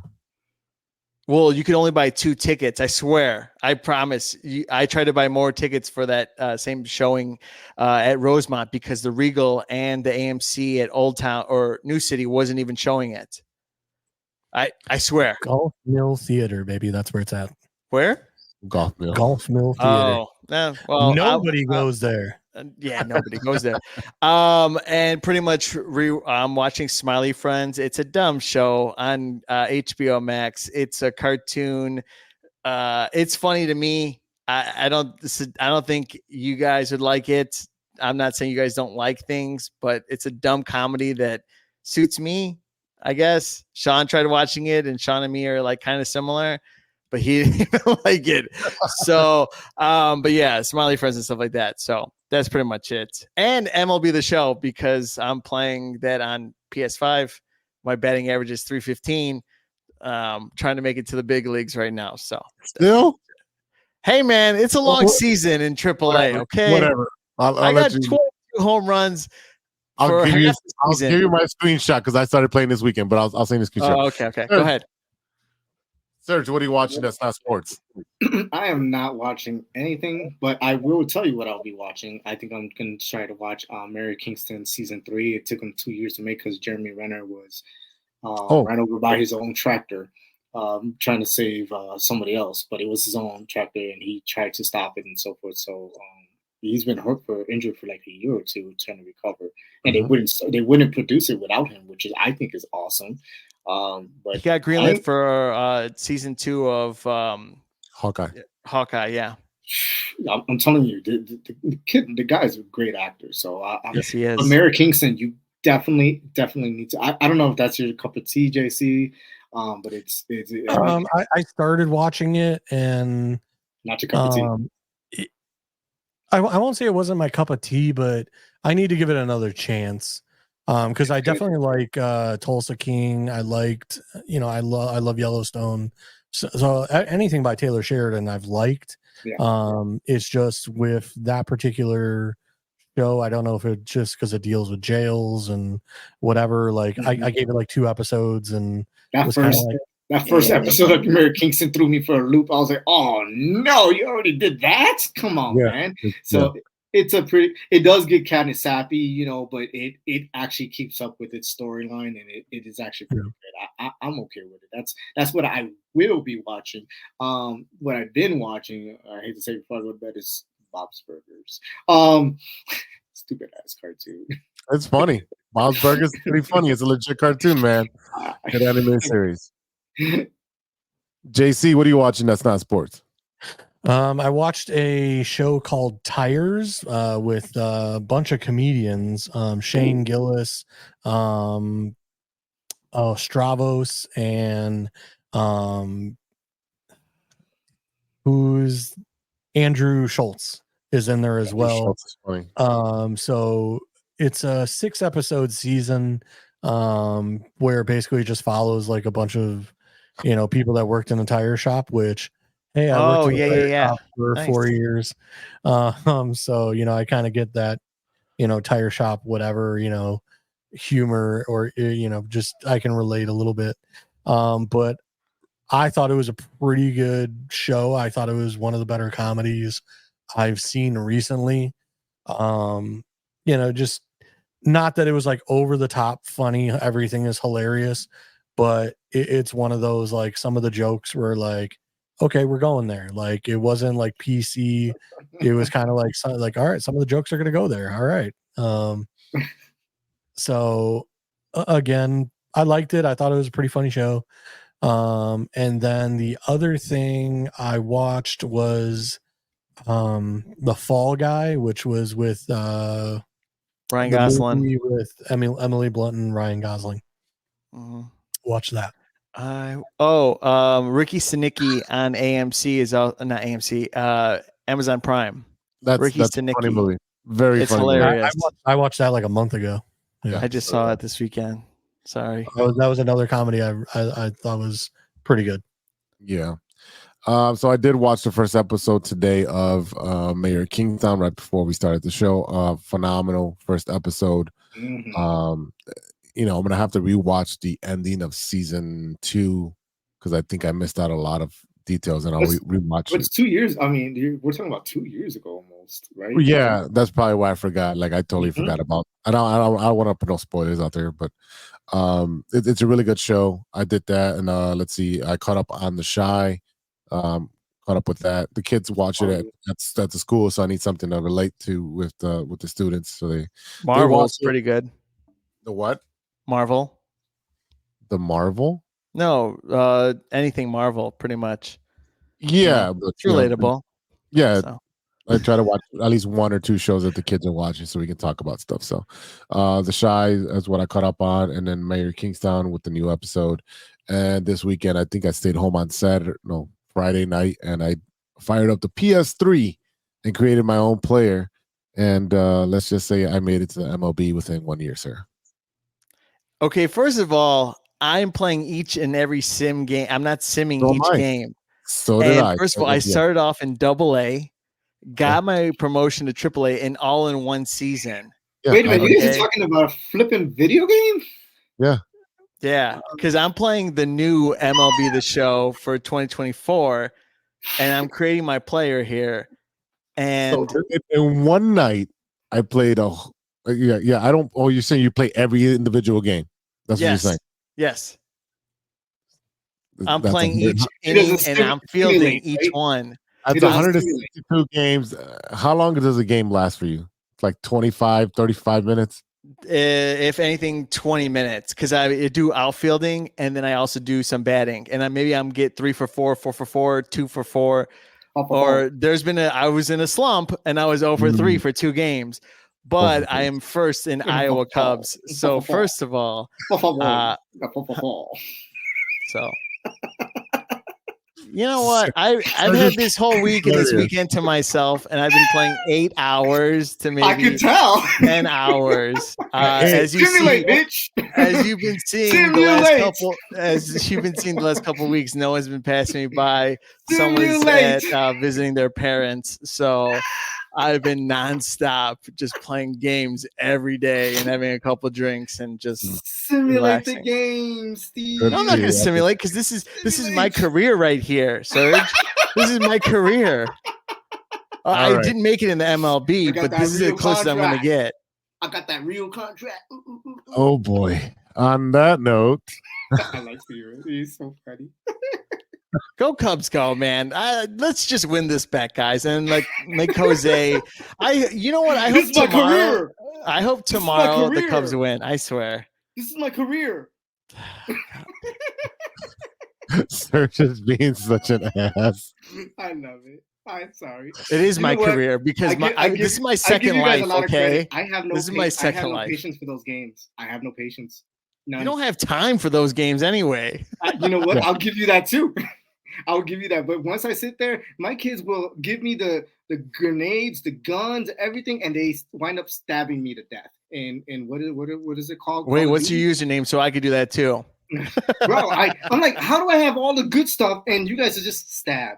Well, you can only buy 2 tickets. I swear. I promise. I tried to buy more tickets for that same showing at Rosemont because the Regal and the AMC at Old Town or New City wasn't even showing it. I swear. Golf Mill Theater, baby. That's where it's at. Where? Golf Mill. Golf Mill Theater. Oh, well, nobody goes there. Yeah, nobody goes there. And pretty much I'm watching Smiley Friends. It's a dumb show on HBO Max. It's a cartoon. It's funny to me. I don't think you guys would like it. I'm not saying you guys don't like things, but it's a dumb comedy that suits me, I guess. Sean tried watching it, and Sean and me are like kind of similar, but he didn't like it. So, but yeah, Smiley Friends and stuff like that. So that's pretty much it. And MLB The Show, because I'm playing that on PS5. My batting average is 315. Trying to make it to the big leagues right now. So still, hey man, it's a long season in AAA. Okay, whatever. I got 22 home runs. I'll give you my screenshot because I started playing this weekend, but I'll send you the screenshot. Oh, okay. Go ahead. Serge, what are you watching that's not sports? I am not watching anything, but I will tell you what I'll be watching. I think I'm going to try to watch Mary Kingston season 3. It took him 2 years to make because Jeremy Renner was ran over by his own tractor trying to save somebody else, but it was his own tractor and he tried to stop it and so forth. So he's been injured for like a year or two trying to recover, and they wouldn't produce it without him, which I think is awesome. But he got greenlit for season 2 of Hawkeye. Yeah. I'm telling you, the guy is a great actor. So yes, he is. Mary Kingston, you definitely need to. I don't know if that's your cup of tea, JC. But it's I started watching it and not your cup of tea. I won't say it wasn't my cup of tea, but I need to give it another chance. Because I definitely like Tulsa King. I liked, I love Yellowstone. So anything by Taylor Sheridan I've liked. Yeah. It's just with that particular show, I don't know if it's just because it deals with jails and whatever. Like I gave it like 2 episodes, and that first episode of Mary Kingston threw me for a loop. I was like, oh no, you already did that? Come on, man. So it does get kind of sappy, but it actually keeps up with its storyline, and it is actually pretty good. I'm okay with it. That's what I will be watching. What I've been watching, I hate to say before I go to bed, is Bob's Burgers. Stupid ass cartoon. It's funny. Bob's Burgers is pretty funny. It's a legit cartoon, man. Good anime series. JC, what are you watching that's not sports? I watched a show called Tires with a bunch of comedians, Shane Gillis, Stravos, and who's Andrew Schultz is in there as well. So it's a 6-episode season where basically it just follows like a bunch of people that worked in a tire shop, which hey, I worked in a tire shop for 4 years. So I kind of get that, tire shop, whatever, humor, or just I can relate a little bit. But I thought it was a pretty good show. I thought it was one of the better comedies I've seen recently. Just not that it was like over the top funny, everything is hilarious, but it's one of those, like, some of the jokes were like, okay, we're going there. Like, it wasn't like PC. It was kind of like, all right, some of the jokes are going to go there. All right. So again, I liked it. I thought it was a pretty funny show. And then the other thing I watched was The Fall Guy, which was with Ryan Gosling, with Emily Blunt and Ryan Gosling. Watch that. Ricky Stenicki on AMC is out. Not AMC. Amazon Prime. That's a funny movie. Very funny. Hilarious. I watched that like a month ago. Yeah. I just saw it this weekend. Sorry. That was another comedy I thought was pretty good. Yeah. So I did watch the first episode today of Mayor Kingstown right before we started the show. Phenomenal first episode. I'm gonna have to rewatch the ending of season 2 because I think I missed out a lot of details, and I'll rewatch it. It's 2 years. I mean, we're talking about 2 years ago almost, right? Yeah, that's probably why I forgot. Like, I totally forgot about. I don't want to put no spoilers out there, but it's a really good show. I did that, and let's see, I caught up on The Shy. Caught up with that. The kids watch it at the school, so I need something to relate to with the students. So Marvel's pretty good. The what? Marvel. The Marvel? No, anything Marvel, pretty much. Yeah, but it's relatable. Yeah, so. I try to watch at least 1 or 2 shows that the kids are watching, so we can talk about stuff. So, The Shy is what I caught up on, and then Mayor Kingstown with the new episode. And this weekend, I think I stayed home on Friday night, and I fired up the PS3 and created my own player. And let's just say I made it to the MLB within 1 year, sir. Okay, first of all, I'm playing each and every sim game. I'm not simming each game. So did I. First of all, I started off in AA, got my promotion to AAA, and all in one season. Yeah. Wait a minute, you guys are talking about a flipping video game? Yeah. Yeah, because I'm playing the new MLB The Show for 2024, and I'm creating my player here. And so in one night, I played I don't. Oh, you're saying you play every individual game? That's what you're saying. Yes. I'm playing each inning, and I'm fielding each one. That's 162 games. How long does a game last for you? Like 25, 35 minutes? If anything, 20 minutes, because I do outfielding and then I also do some batting, and I'm get 3 for 4, 4 for 4, 2 for 4. Or I was in a slump and I was 0 for 3 for 2 games, but I am first in Iowa Cubs. So first of all, so you know what? I've had this whole week and this weekend to myself, and I've been playing 8 hours to maybe I can tell 10 hours. As you've been seeing the last couple of weeks, no one's been passing me by. Someone's visiting their parents, so I've been nonstop just playing games every day and having a couple of drinks and just simulate relaxing. The game, Steve. No, I'm not going to simulate because this is my career right here, Serge. This is my career. I didn't make it in the MLB, but this is the closest I'm going to get. I got that real contract. Oh boy! On that note, I like Steve. He's so funny. Go Cubs, go, man! Let's just win this bet, guys, and like Jose. You know what? I hope tomorrow the Cubs win. I swear. This is my career. Serge is being such an ass. I love it. I'm sorry. It is my career because this is my second life. Okay, this is my second life. Patience for those games. I have no patience. None. You don't have time for those games anyway. You know what? I'll give you that too. I'll give you that. But once I sit there, my kids will give me the grenades, the guns, everything, and they wind up stabbing me to death. And what is it called? Wait, what's your username so I could do that too? Bro, I'm like, how do I have all the good stuff and you guys are just stab?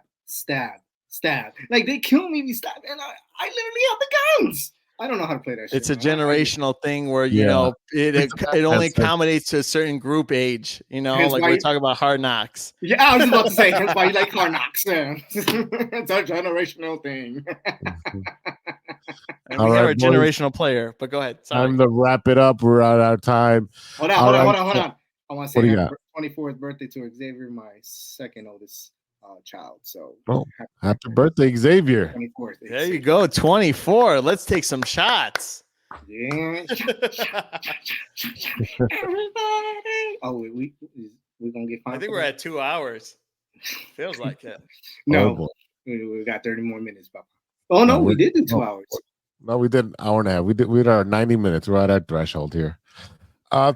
Like they kill me, we stab, and I literally have the guns. I don't know how to play that shit. It's a generational thing where you know it only accommodates to a certain group age. You know, like we talk about Hard Knocks. Yeah, I was about to say that's why you like Hard Knocks. Yeah. It's a generational thing. And we have a generational player, but go ahead. Sorry. Time to wrap it up. We're out of time. Hold on. I want to say 24th birthday to Xavier, my second oldest child. So happy birthday, Xavier. 24th. There you go, 24. Let's take some shots. Yeah. Everybody. Oh, we're gonna get fined. I think we're at 2 hours. Feels like it. No, we got 30 more minutes, Papa. Oh no, we did do 2 hours. No, we did an hour and a half. We did our 90 minutes. We're at our threshold here.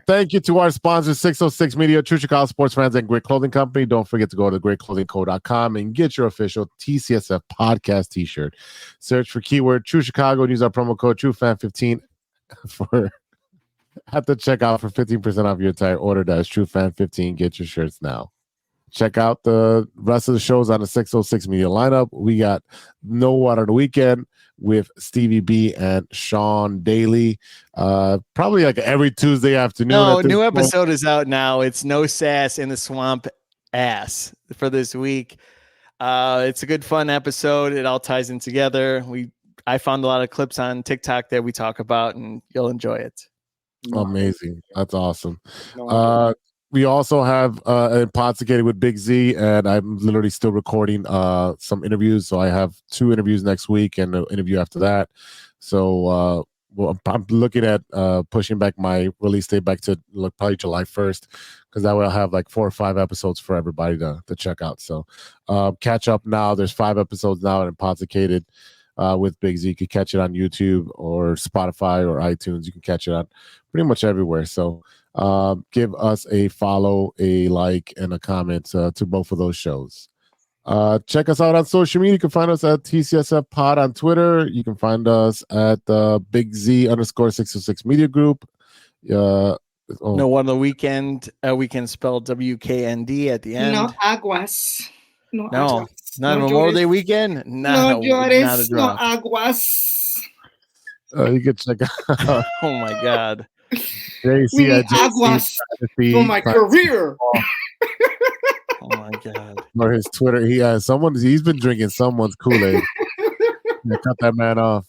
Thank you to our sponsors, 606 Media, True Chicago Sports Fans, and Great Clothing Company. Don't forget to go to greatclothingco.com and get your official TCSF podcast t-shirt. Search for keyword True Chicago and use our promo code TrueFan15 at the checkout for 15% off your entire order. That is TrueFan15. Get your shirts now. Check out the rest of the shows on the 606 Media lineup. We got No Water the Weekend with Stevie B and Sean Daly. Probably like every Tuesday afternoon. No, new episode is out now. It's No Sass in the Swamp Ass for this week. It's a good, fun episode. It all ties in together. I found a lot of clips on TikTok that we talk about, and you'll enjoy it. Amazing. That's awesome. We also have a Podsicated with Big Z, and I'm literally still recording some interviews. So I have 2 interviews next week and an interview after that. So I'm looking at pushing back my release date back to probably July 1st, because that way I'll have like 4 or 5 episodes for everybody to check out. So catch up now. There's 5 episodes now in Podsicated with Big Z. You can catch it on YouTube or Spotify or iTunes. You can catch it on pretty much everywhere. So give us a follow, a like, and a comment to both of those shows. Check us out on social media. You can find us at TCSF Pod on Twitter. You can find us at Big Z _606 Media Group. No One on the Weekend. Weekend spelled WKND at the end. No aguas. No, not a Memorial Day weekend. No llores. No aguas. You can check out. Oh my God. JC aguas for my career. Oh my God. Or his Twitter. He's been drinking someone's Kool-Aid. Yeah, cut that man off.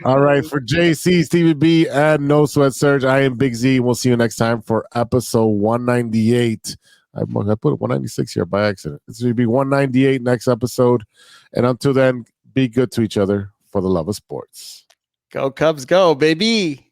All right, for JC, Stevie B, and No Sweat Serg, I am Big Z. We'll see you next time for episode 198. I put 196 here by accident. It's going to be 198 next episode. And until then, be good to each other for the love of sports. Go Cubs, go, baby.